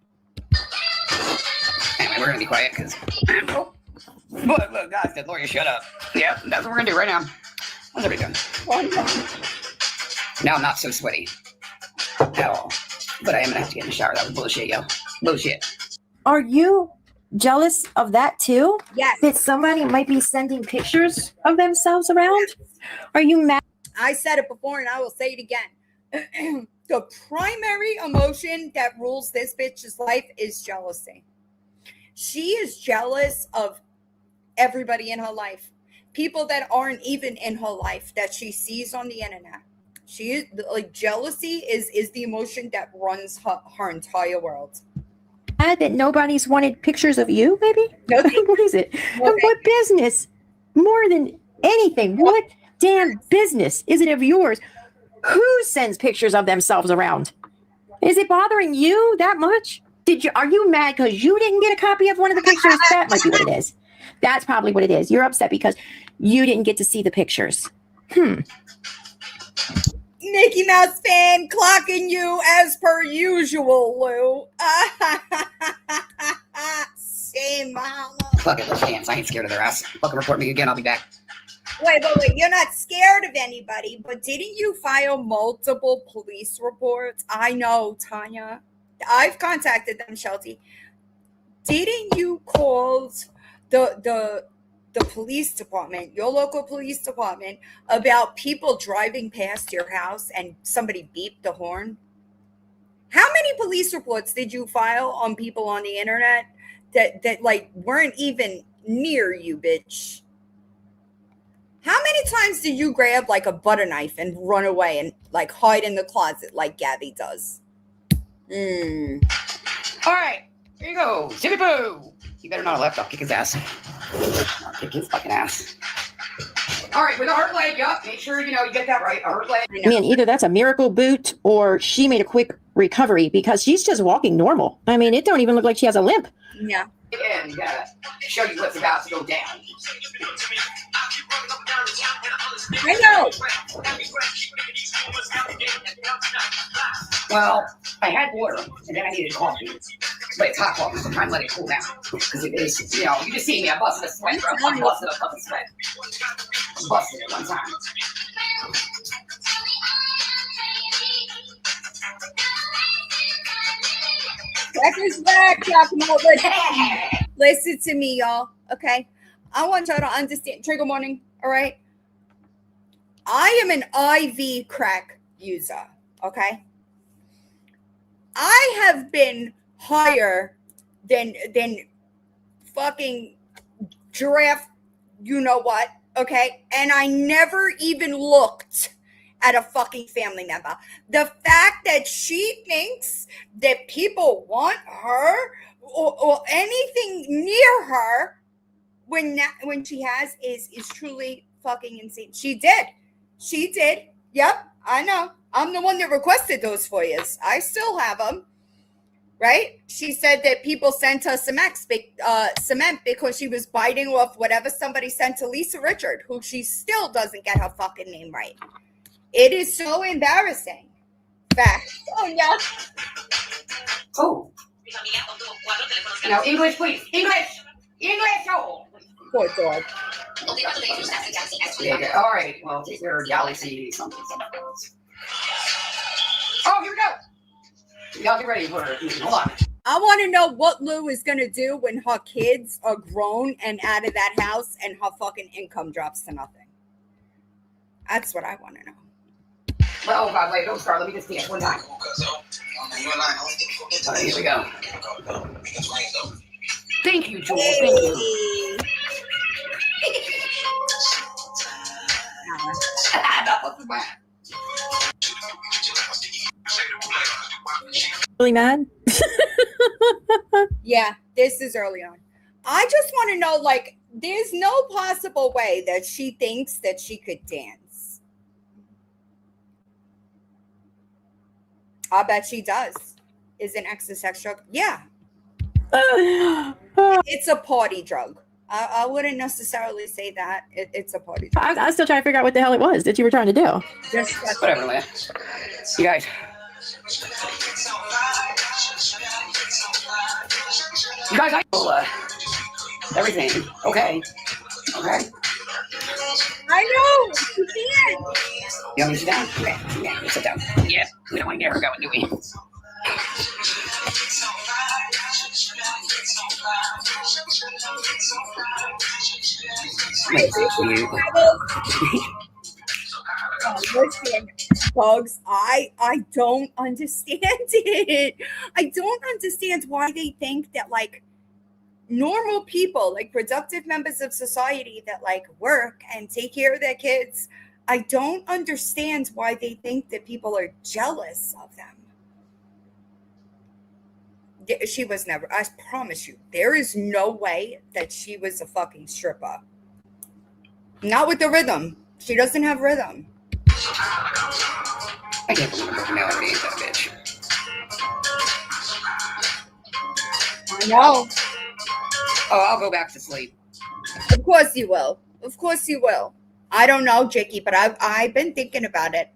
Anyway, we're gonna be quiet because. Look, guys, that lawyer, shut up. Yeah, that's what we're gonna do right now. How's everybody doing? Now I'm not so sweaty at all, but I am gonna have to get in the shower. That was bullshit, yo. Bullshit. Are you jealous of that too? Yes. That somebody might be sending pictures of themselves around? Are you mad? I said it before and I will say it again. The primary emotion that rules this bitch's life is jealousy. She is jealous of everybody in her life. People that aren't even in her life that she sees on the internet. She is like, jealousy is the emotion that runs her entire world. That nobody's wanted pictures of you, maybe? No, What is it? No, Of what business? More than anything, what damn business is it of yours? Who sends pictures of themselves around? Is it bothering you that much? Are you mad because you didn't get a copy of one of the pictures? That might be what it is. That's probably what it is. You're upset because you didn't get to see the pictures. Mickey Mouse fan clocking you as per usual, Lou. Same mama. Fuck it, let's dance. I ain't scared of their ass. Fucking report me again. I'll be back. Wait. You're not scared of anybody, but didn't you file multiple police reports? I know, Tanya. I've contacted them, Shelty. Didn't you call the police department, your local police department, about people driving past your house and somebody beeped the horn? How many police reports did you file on people on the internet that like weren't even near you, bitch? How many times do you grab like a butter knife and run away and like hide in the closet like Gabby does? All right, here you go. Jimmy Boo. You better not have left. I'll kick his ass. I'll kick his fucking ass. All right, with a hurt leg, yup. Make sure you get that right. A hurt leg. Man, either that's a miracle boot or she made a quick recovery because she's just walking normal. I mean, it don't even look like she has a limp. Yeah. Again, you gotta show you what's about to go down. I know. Well, I had water and then I needed coffee. But it's hot coffee, so I'm trying to let it cool down. Because it is, you just see me, I busted a sweat, bro. I busted a fucking sweat. I busted it one time. Crackers back, Listen to me, y'all. Okay. I want y'all to understand. Trigger warning. All right. I am an IV crack user. Okay. I have been higher than fucking giraffe, you know what? Okay. And I never even looked at a fucking family member. The fact that she thinks that people want her or anything near her when she has is truly fucking insane. She did. Yep, I know. I'm the one that requested those FOIAs. I still have them. Right? She said that people sent her cement because she was biting off whatever somebody sent to Lisa Richard, who she still doesn't get her fucking name right. It is so embarrassing. Fact. Oh, yeah. Oh. Now, English, please. English. Oh. Poor dog. Yeah, all right. Well, take your galaxy something. Oh, here we go. Y'all get ready for it. Hold on. I want to know what Lou is going to do when her kids are grown and out of that house and her fucking income drops to nothing. That's what I want to know. Well, oh God, wait, don't start. Let me just dance one time. Here we go. Thank you, Jules. Thank you. Really mad? Yeah, this is early on. I just want to know, like, there's no possible way that she thinks that she could dance. I bet she does. Is an sex drug? Yeah. It's a party drug. I wouldn't necessarily say that. It's a party drug. I was still trying to figure out what the hell it was that you were trying to do. Just whatever, man. You guys. I know everything. Okay. I know. You can. You want me to sit down? Okay. Yeah, sit down. Yeah, we don't want to get her going, do we? Listen, folks, I don't understand it. I don't understand why they think that, like, normal people, like productive members of society that like work and take care of their kids, I don't understand why they think that people are jealous of them. She was never, I promise you, there is no way that she was a fucking stripper. Not with the rhythm. She doesn't have rhythm. I can't believe I'm personality ain't that bitch. I know. Oh, I'll go back to sleep. Of course you will. Of course you will. I don't know, Jakey, but I've been thinking about it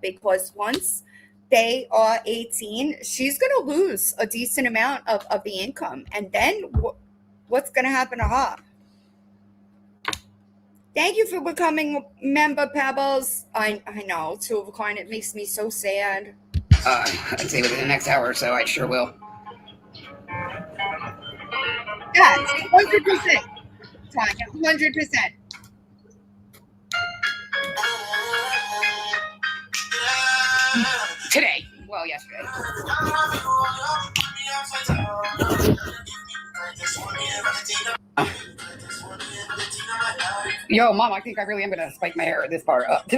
because once they are 18, she's going to lose a decent amount of the income. And then what's going to happen to her? Thank you for becoming a member, Pebbles. I know, 2 of a kind. It makes me so sad. I'd say within the next hour or so, I sure will. Yes, 100%. Tanya, 100%. Today. Well, yesterday. Yo, Mom, I think I really am going to spike my hair this far up.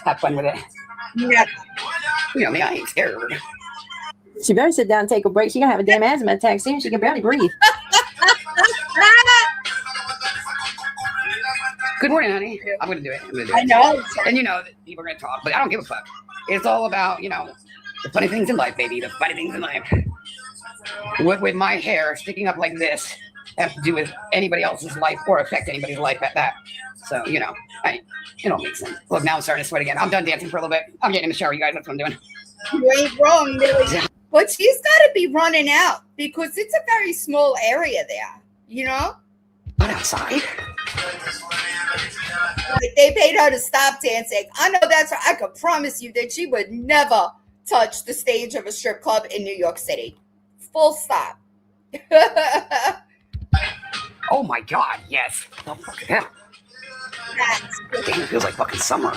Have fun with it. Yeah. You know me, I ain't scared. She better sit down and take a break. She gonna have a damn asthma attack soon. She can barely breathe. Good morning, honey. I'm going to do it. I know. And you know that people are going to talk, but I don't give a fuck. It's all about, you know, the funny things in life, baby. The funny things in life. With my hair sticking up like this, have to do with anybody else's life or affect anybody's life at that. So, you know, it all makes sense. Look, now I'm starting to sweat again. I'm done dancing for a little bit. I'm getting in the shower, you guys. That's what I'm doing. You ain't wrong, Millie. But she's got to be running out because it's a very small area there, you know? Not outside. Like they paid her to stop dancing. I know that's her. I could promise you that she would never touch the stage of a strip club in New York City. Full stop. Oh my God, yes. Oh, fuck yeah. Damn, it feels like fucking summer.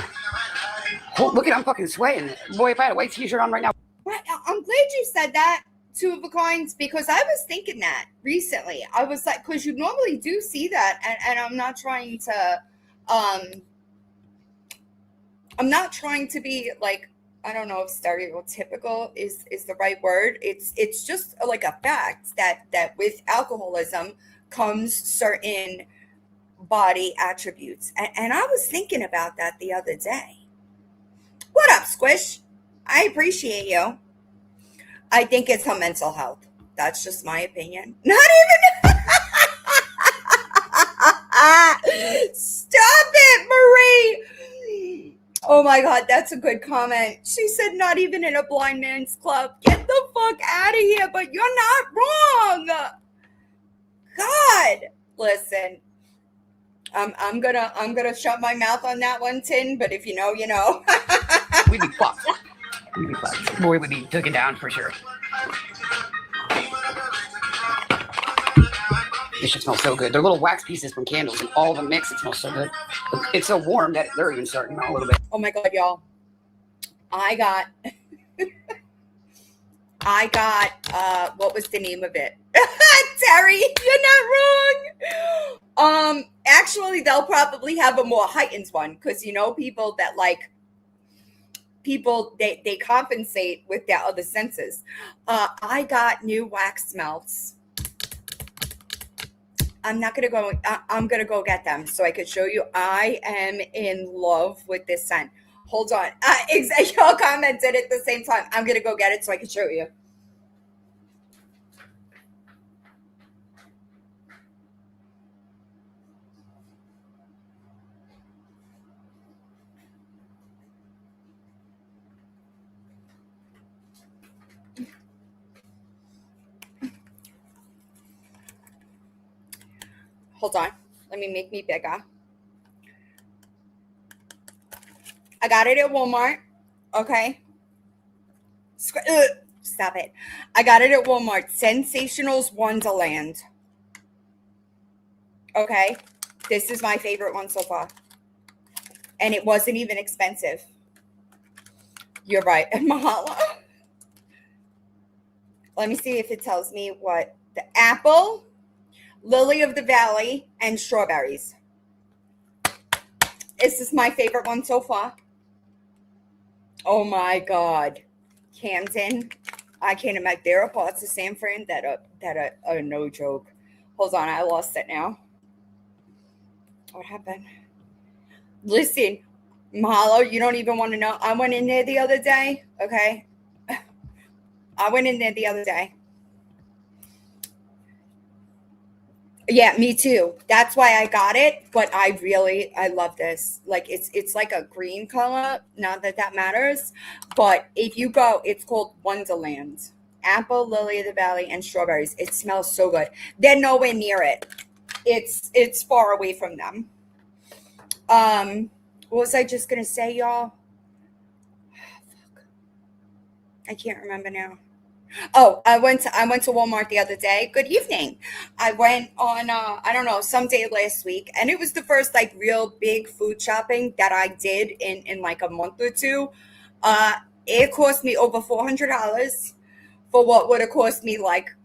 Oh, look at I'm fucking sweating. Boy, if I had a white t-shirt on right now. I'm glad you said that, Two of a Kinds, because I was thinking that recently. I was like, because you normally do see that, and I'm not trying to be like, I don't know if stereotypical is the right word. It's just like a fact that with alcoholism comes certain body attributes. And I was thinking about that the other day. What up, Squish? I appreciate you. I think it's her mental health. That's just my opinion. Not even. Stop it, Marie. Oh my God, that's a good comment. She said, not even in a blind man's club. Get the fuck out of here, but you're not wrong. God, listen. I'm gonna shut my mouth on that one, Tin, but if you know, you know. We'd be fucked. Boy would be taken down for sure. This shit smells so good. They're little wax pieces from candles, and all of them mix. It smells so good. It's so warm that they're even starting a little bit. Oh my God, y'all. I got, what was the name of it? Terry, you're not wrong. Actually, they'll probably have a more heightened one because, you know, people that like, they compensate with their other senses. I got new wax melts. I'm going to go get them so I could show you. I am in love with this scent. Hold on. Y'all commented at the same time. I'm going to go get it so I can show you. Hold on. Let me make me bigger. I got it at Walmart. Okay. Stop it. I got it at Walmart. Sensationals Wonderland. Okay. This is my favorite one so far. And it wasn't even expensive. You're right. Mahalo. Let me see if it tells me what. The apple, lily of the valley, and strawberries. This is my favorite one so far. Oh my God. Camden. I can't imagine. There are parts of San Fran that are no joke. Hold on, I lost it now. What happened? Listen, Mahalo, you don't even want to know. I went in there the other day, okay? I went in there the other day. Yeah, me too. That's why I got it. But I love this. Like it's like a green color. Not that that matters. But if you go, it's called Wonderland. Apple, lily of the valley, and strawberries. It smells so good. They're nowhere near it. It's far away from them. What was I just gonna say, y'all? Fuck. I can't remember now. Oh, I went to Walmart the other day. Good evening. I went on I don't know, some day last week, and it was the first like real big food shopping that I did in like a month or two. It cost me over $400 for what would have cost me like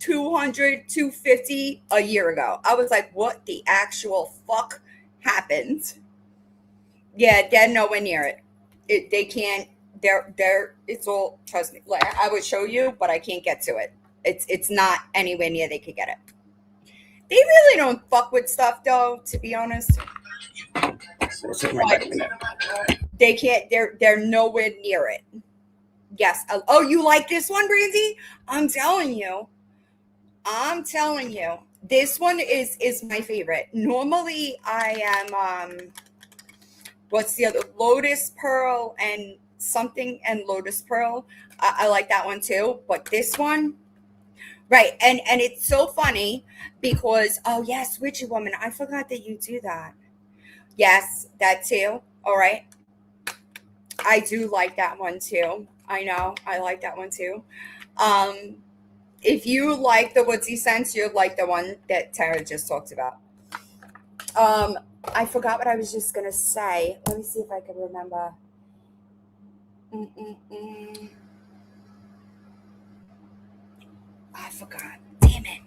200, 250 a year ago. I was like, what the actual fuck happened? Yeah, they're nowhere near it. They can't. They're. It's all. Trust me. Like, I would show you, but I can't get to it. It's not anywhere near they could get it. They really don't fuck with stuff, though. To be honest, they can't. They're nowhere near it. Yes. Oh, you like this one, Brandy? I'm telling you. This one is my favorite. Normally, I am. What's the other? Lotus Pearl and something and Lotus Pearl. I like that one too. But this one, right? And it's so funny because yes, Witchy Woman. I forgot that you do that. Yes, that too. All right. I do like that one too. I know. I like that one too. If you like the woodsy scents, you'll like the one that Tara just talked about. I forgot what I was just going to say. Let me see if I can remember. I forgot. Damn it.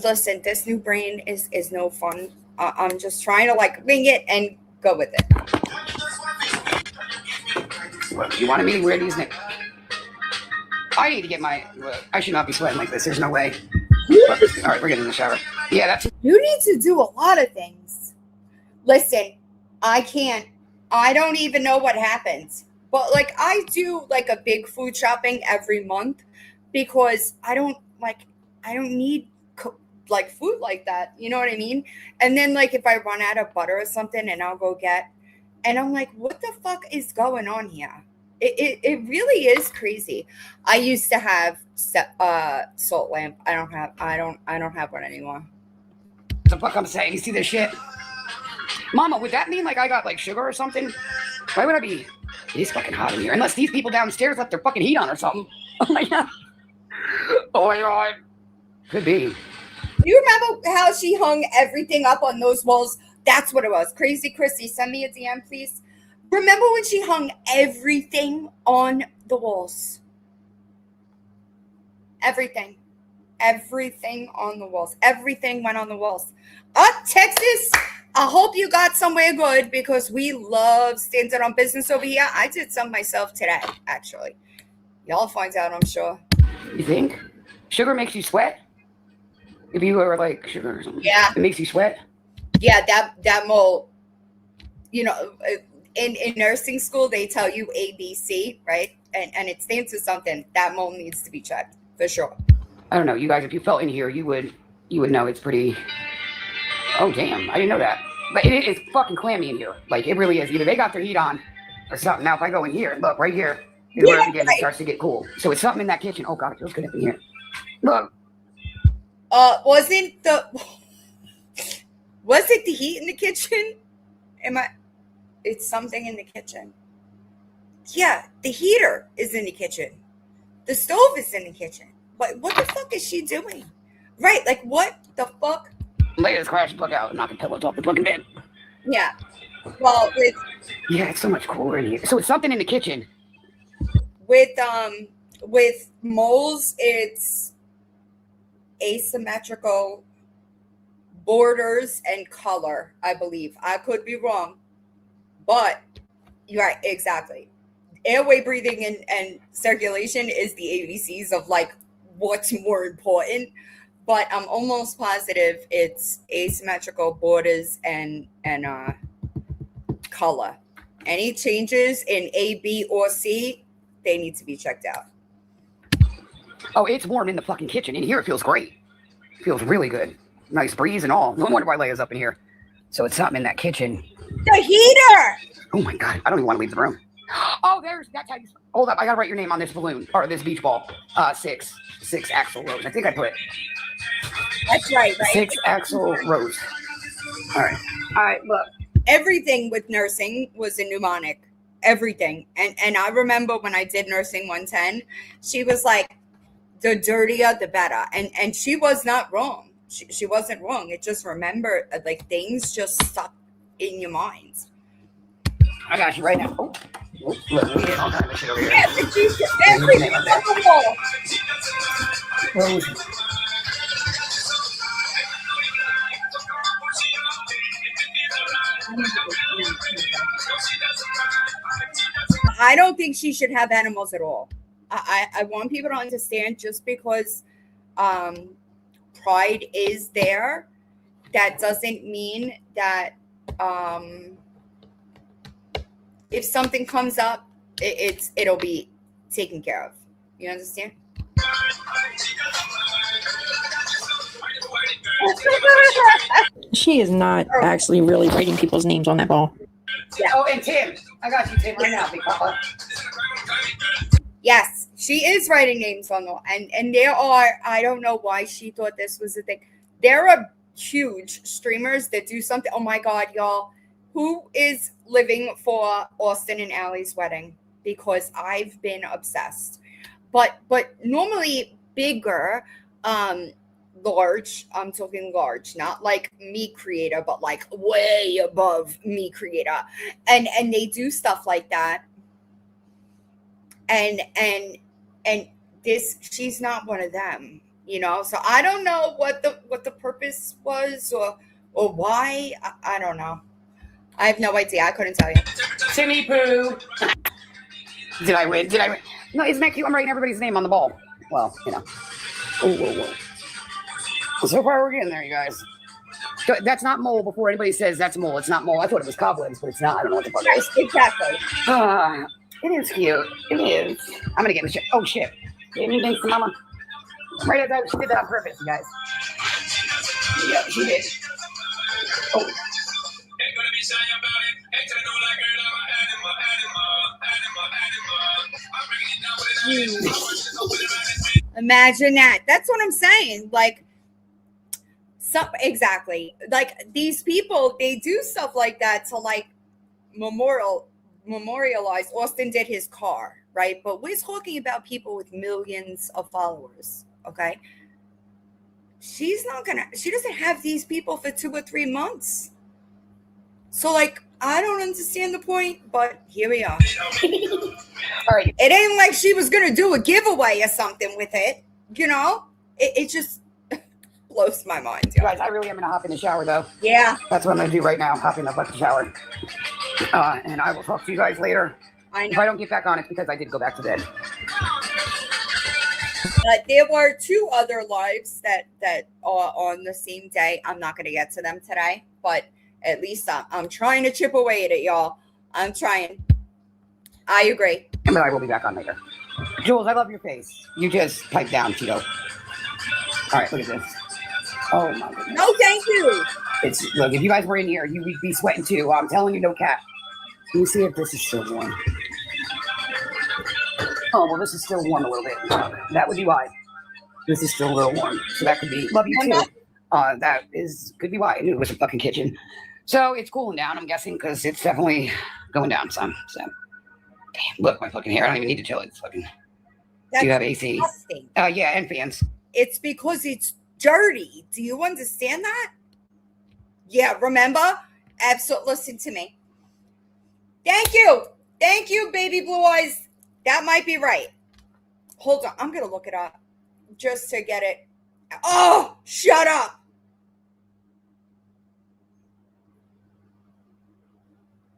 Listen, this new brain is no fun. I'm just trying to like wing it and go with it. Look, you wanted me to wear these next. I need to get my. I should not be sweating like this. There's no way. All right, we're getting in the shower. Yeah, that's. You need to do a lot of things. Listen, I can't. I don't even know what happens. But like I do like a big food shopping every month because I don't need like food like that. You know what I mean? And then like if I run out of butter or something and I'll go get, and I'm like, what the fuck is going on here? It really is crazy. I used to have salt lamp. I don't have one anymore. What the fuck I'm saying? You see this shit? Mama, would that mean like I got like sugar or something? Why would I be? It is fucking hot in here. Unless these people downstairs left their fucking heat on or something. Oh my god. Oh my god. Could be. You remember how she hung everything up on those walls? That's what it was. Crazy Christy, send me a DM, please. Remember when she hung everything on the walls? Everything. Everything on the walls. Everything went on the walls. Texas, I hope you got somewhere good because we love standing on business over here. I did some myself today, actually. Y'all find out, I'm sure. You think? Sugar makes you sweat? If you were like sugar or something. Yeah. It makes you sweat? Yeah, that mold, you know, in nursing school, they tell you ABC, right? And it stands for something. That mold needs to be checked, for sure. I don't know. You guys, if you felt in here, you would know it's pretty... Oh, damn. I didn't know that. But it's fucking clammy in here. Like, it really is. Either they got their heat on or something. Now, if I go in here, look, right here, is where it starts to get cool. So it's something in that kitchen. Oh, God, it feels good up in here. Look. Was it the heat in the kitchen? It's something in the kitchen. Yeah, the heater is in the kitchen. The stove is in the kitchen. But what the fuck is she doing? Right, like what the fuck? Layers crash the plug out and knock the pillows off the fucking bed. Yeah. Well, yeah, it's so much cooler in here. So it's something in the kitchen. With moles, it's asymmetrical borders and color, I believe. I could be wrong, but you're right, exactly. Airway breathing and circulation is the ABCs of like what's more important, but I'm almost positive it's asymmetrical borders and color. Any changes in A, B, or C, they need to be checked out. Oh, it's warm in the fucking kitchen. In here, it feels great. It feels really good. Nice breeze and all. No wonder why Leia's up in here. So it's something in that kitchen. The heater! Oh my God. I don't even want to leave the room. Oh, that's how you... Hold up. I got to write your name on this balloon. Or this beach ball. Six Axel Rose. I think I put it. That's right? 6 Axel Rose. All right, look. Everything with nursing was a mnemonic. Everything. And I remember when I did nursing 110, she was like, the dirtier, the better. And she was not wrong. She wasn't wrong. It just remember, like, things just stuck in your mind. I got you right now. Oh, look, we did all kinds of shit over here. Yeah, everything on the wall. I don't think she should have animals at all. I want people to understand, just because pride is there, that doesn't mean that if something comes up, it'll be taken care of. You understand? She is not actually really writing people's names on that ball. Yeah. Oh, and Tim, I got you, Tim, right now, big papa. Yes, she is writing names on the, and there are, I don't know why she thought this was a thing. There are huge streamers that do something. Oh my God, y'all. Who is living for Austin and Allie's wedding? Because I've been obsessed. But normally bigger, large, I'm talking large, not like me creator, but like way above me creator. And they do stuff like that. And this, she's not one of them, you know. So I don't know what the purpose was, or why. I don't know. I have no idea. I couldn't tell you. Timmy Poo. Did I win? No, isn't that cute? I'm writing everybody's name on the ball. Well, you know. Whoa. So far, we're getting there, you guys. That's not mole. Before anybody says that's mole, it's not mole. I thought it was cobwebs, but it's not. I don't know what the fuck it is. Exactly. It is cute. It is. I'm gonna get the shit. Oh shit! Thanks to Mama. Right at that, she did that on purpose, you guys. Yeah, she did. Oh. Imagine that. That's what I'm saying. Like, exactly. Like, these people, they do stuff like that to like memorialize. Austin did his car, right? But we're talking about people with millions of followers. Okay. She doesn't have these people for 2 or 3 months. So, like, I don't understand the point, but here we are. All right. It ain't like she was going to do a giveaway or something with it, you know? It just blows my mind. You guys, I really am going to hop in the shower, though. Yeah. That's what I'm going to do right now, hop in the fucking shower. And I will talk to you guys later. I know. If I don't get back on, it's because I did go back to bed. There were 2 other lives that are on the same day. I'm not going to get to them today, but at least I'm trying to chip away at it, y'all. I'm trying. I agree. But I will be back on later. Jules, I love your face. You just pipe down, Tito. All right, look at this. Oh my goodness. No, thank you. Look, if you guys were in here, you would be sweating too. I'm telling you, no cap. Let me see if this is still warm. Oh, well, this is still warm a little bit. That would be why. This is still a little warm. So that could be, love you too. Could be why. I knew it was a fucking kitchen. So it's cooling down, I'm guessing, because it's definitely going down some. So, damn, look, my fucking hair. I don't even need to chill it. It's fucking. Do you have AC? Disgusting. Yeah, and fans. It's because it's dirty. Do you understand that? Yeah, remember? Absolutely. Listen to me. Thank you. Thank you, baby blue eyes. That might be right. Hold on. I'm going to look it up just to get it. Oh, shut up.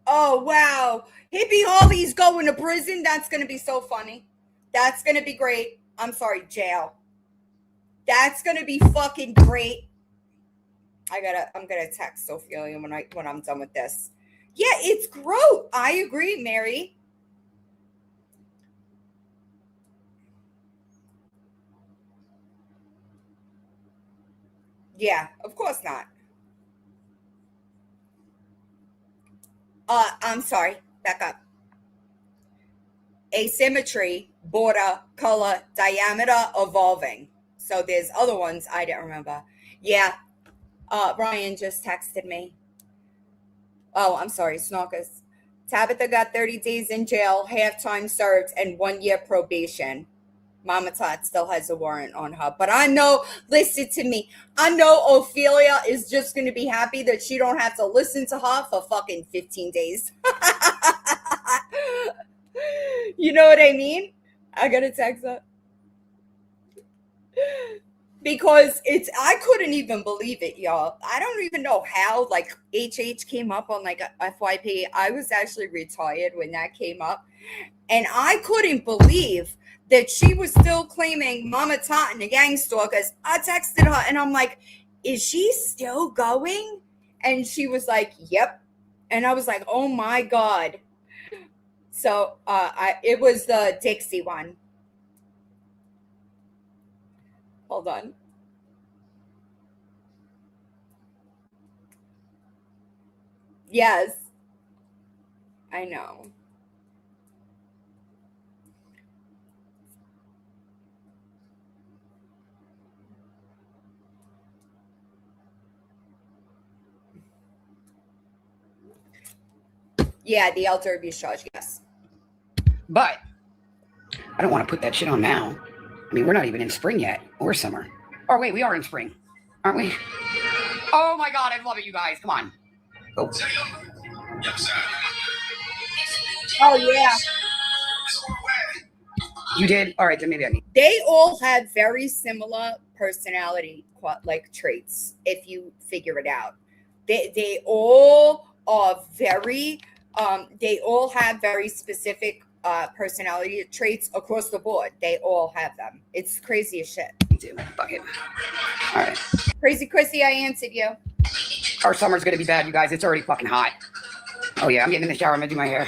Oh, wow. Hippie Holly's going to prison. That's going to be so funny. That's going to be great. I'm sorry, jail. That's going to be fucking great. I'm going to text Sophia when I'm done with this. Yeah, it's gross. I agree, Mary. Yeah, of course not. I'm sorry. Back up. Asymmetry, border, color, diameter, evolving. So there's other ones I didn't remember. Yeah. Brian just texted me. Oh, I'm sorry. Snorkers. Tabitha got 30 days in jail, half time served, and 1 year probation. Mama Tot still has a warrant on her. But I know, listen to me. I know Ophelia is just going to be happy that she don't have to listen to her for fucking 15 days. You know what I mean? I got to text her. because I couldn't even believe it, y'all. I don't even know how like HH came up on like a FYP. I was actually retired when that came up, and I couldn't believe that she was still claiming Mama Totten a gang stalkers. I texted her and I'm like, is she still going? And she was like, yep. And I was like, oh my God. So it was the Dixie one. Hold on. Yes. I know. Yeah, the elder abuse charge, yes. But I don't want to put that shit on now. I mean, we're not even in spring yet or summer. Or wait, we are in spring, aren't we? Oh my God, I love it, you guys. Come on. Go. Oh, yeah. You did? All right, then maybe I need. They all had very similar personality like traits, if you figure it out. They all are very, they all have very specific personality traits across the board. They all have them. It's crazy as shit. Me too. Fuck it. All right. Crazy Chrissy, I answered you. Our summer's going to be bad, you guys. It's already fucking hot. Oh, yeah, I'm getting in the shower. I'm going to do my hair.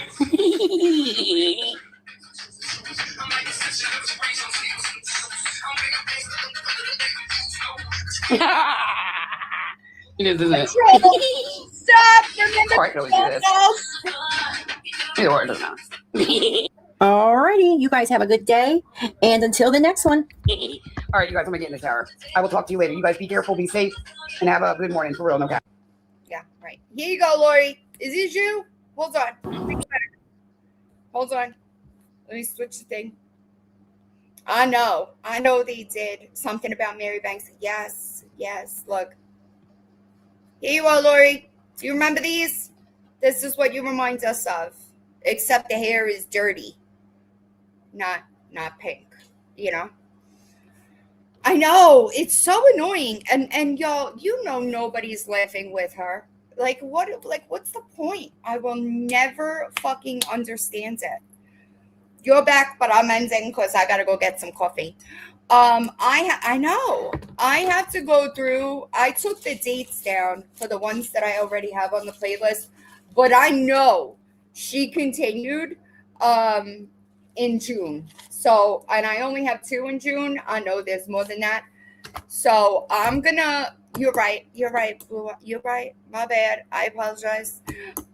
It is, isn't it? Stop! Remember All right, really do this. Either way, it doesn't matter. Alrighty, you guys have a good day, and until the next one. All right, you guys, I'm going to get in the shower. I will talk to you later. You guys be careful, be safe, and have a good morning. For real, no cap. Yeah, right. Here you go, Lori. Is this you? Hold on. Hold on. Let me switch the thing. I know they did something about Mary Banks. Yes. Look. Here you are, Lori. Do you remember these? This is what you remind us of. Except the hair is dirty. Not pink. You know? I know. It's so annoying. And y'all, you know nobody's laughing with her. What's the point? I will never fucking understand it. You're back, but I'm ending because I gotta go get some coffee. I know. I have to go through. I took the dates down for the ones that I already have on the playlist, but I know she continued in June. So, and I only have 2 in June. I know there's more than that. So I'm gonna. You're right. You're right. My bad. I apologize.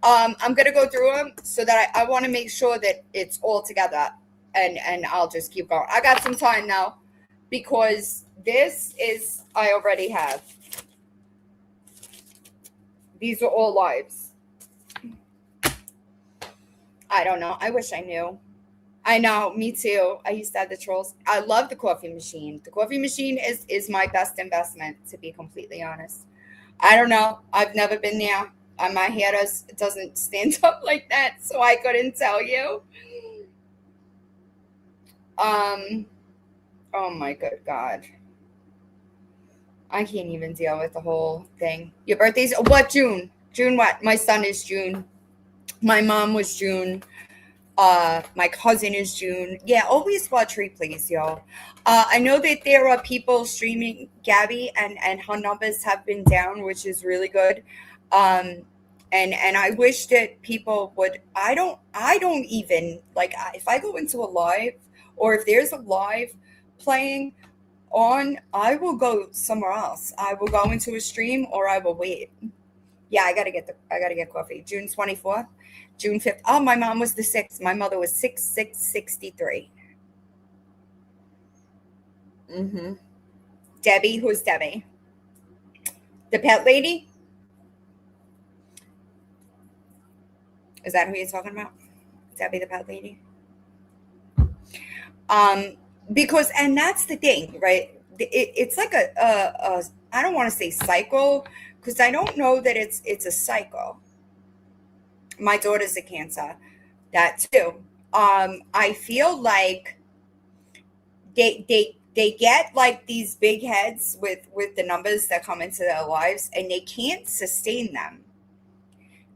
I'm gonna go through them so that I want to make sure that it's all together, and I'll just keep going. I got some time now because this is I already have. These are all lives. I don't know. I wish I knew. I know, me too. I used to have the trolls. I love the coffee machine. The coffee machine is my best investment, to be completely honest. I don't know. I've never been there. My hair doesn't stand up like that, so I couldn't tell you. Oh my good God. I can't even deal with the whole thing. Your birthday's what, June? June what? My son is June. My mom was June. My cousin is June. Yeah, always watch replays, y'all. I know that there are people streaming Gabby, and her numbers have been down, which is really good. And I wish that people would. I don't even like if I go into a live or if there's a live playing on, I will go somewhere else. I will go into a stream or I will wait. Yeah, I gotta get coffee. June 24th. June 5th. Oh, my mom was the 6th. My mother was 6/6/63. Debbie, who's Debbie? The pet lady? Is that who you're talking about? Debbie, the pet lady? Because, and that's the thing, right? It's like a I don't want to say cycle, because I don't know that it's a cycle. My daughter's a Cancer. That too. I feel like they they get like these big heads with the numbers that come into their lives, and they can't sustain them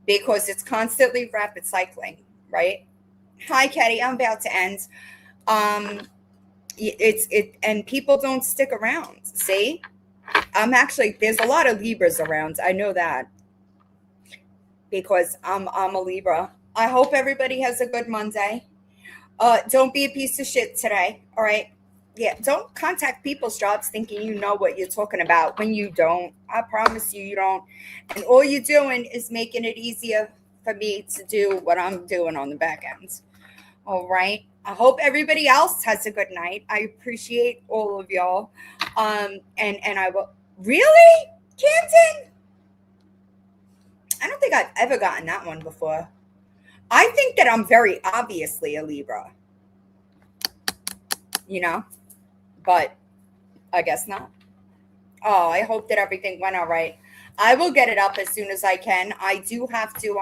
because it's constantly rapid cycling, right? Hi, Ketty. I'm about to end. And people don't stick around. See, there's a lot of Libras around. I know that because I'm a Libra. I hope everybody has a good Monday. Don't be a piece of shit today. All right. Yeah. Don't contact people's jobs thinking you know what you're talking about when you don't. I promise you don't. And all you're doing is making it easier for me to do what I'm doing on the back end. All right. I hope everybody else has a good night. I appreciate all of y'all. And I will really, Canton? I don't think I've ever gotten that one before. I think that I'm very obviously a Libra, but I guess not. Oh, I hope that everything went all right. I will get it up as soon as I can. I do have to,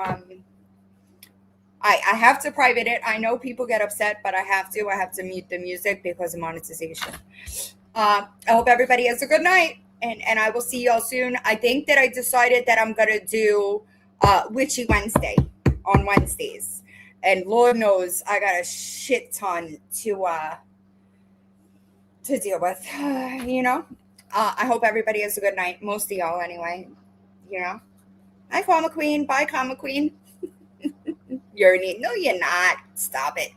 I have to private it. I know people get upset, but I have to mute the music because of monetization. I hope everybody has a good night, and I will see y'all soon. I think that I decided that I'm going to do Witchy Wednesday on Wednesdays, and Lord knows I got a shit ton to deal with. I hope everybody has a good night. Most of y'all anyway. Hi, Karma Queen. Bye, Karma Queen. You're neat. No, you're not. Stop it.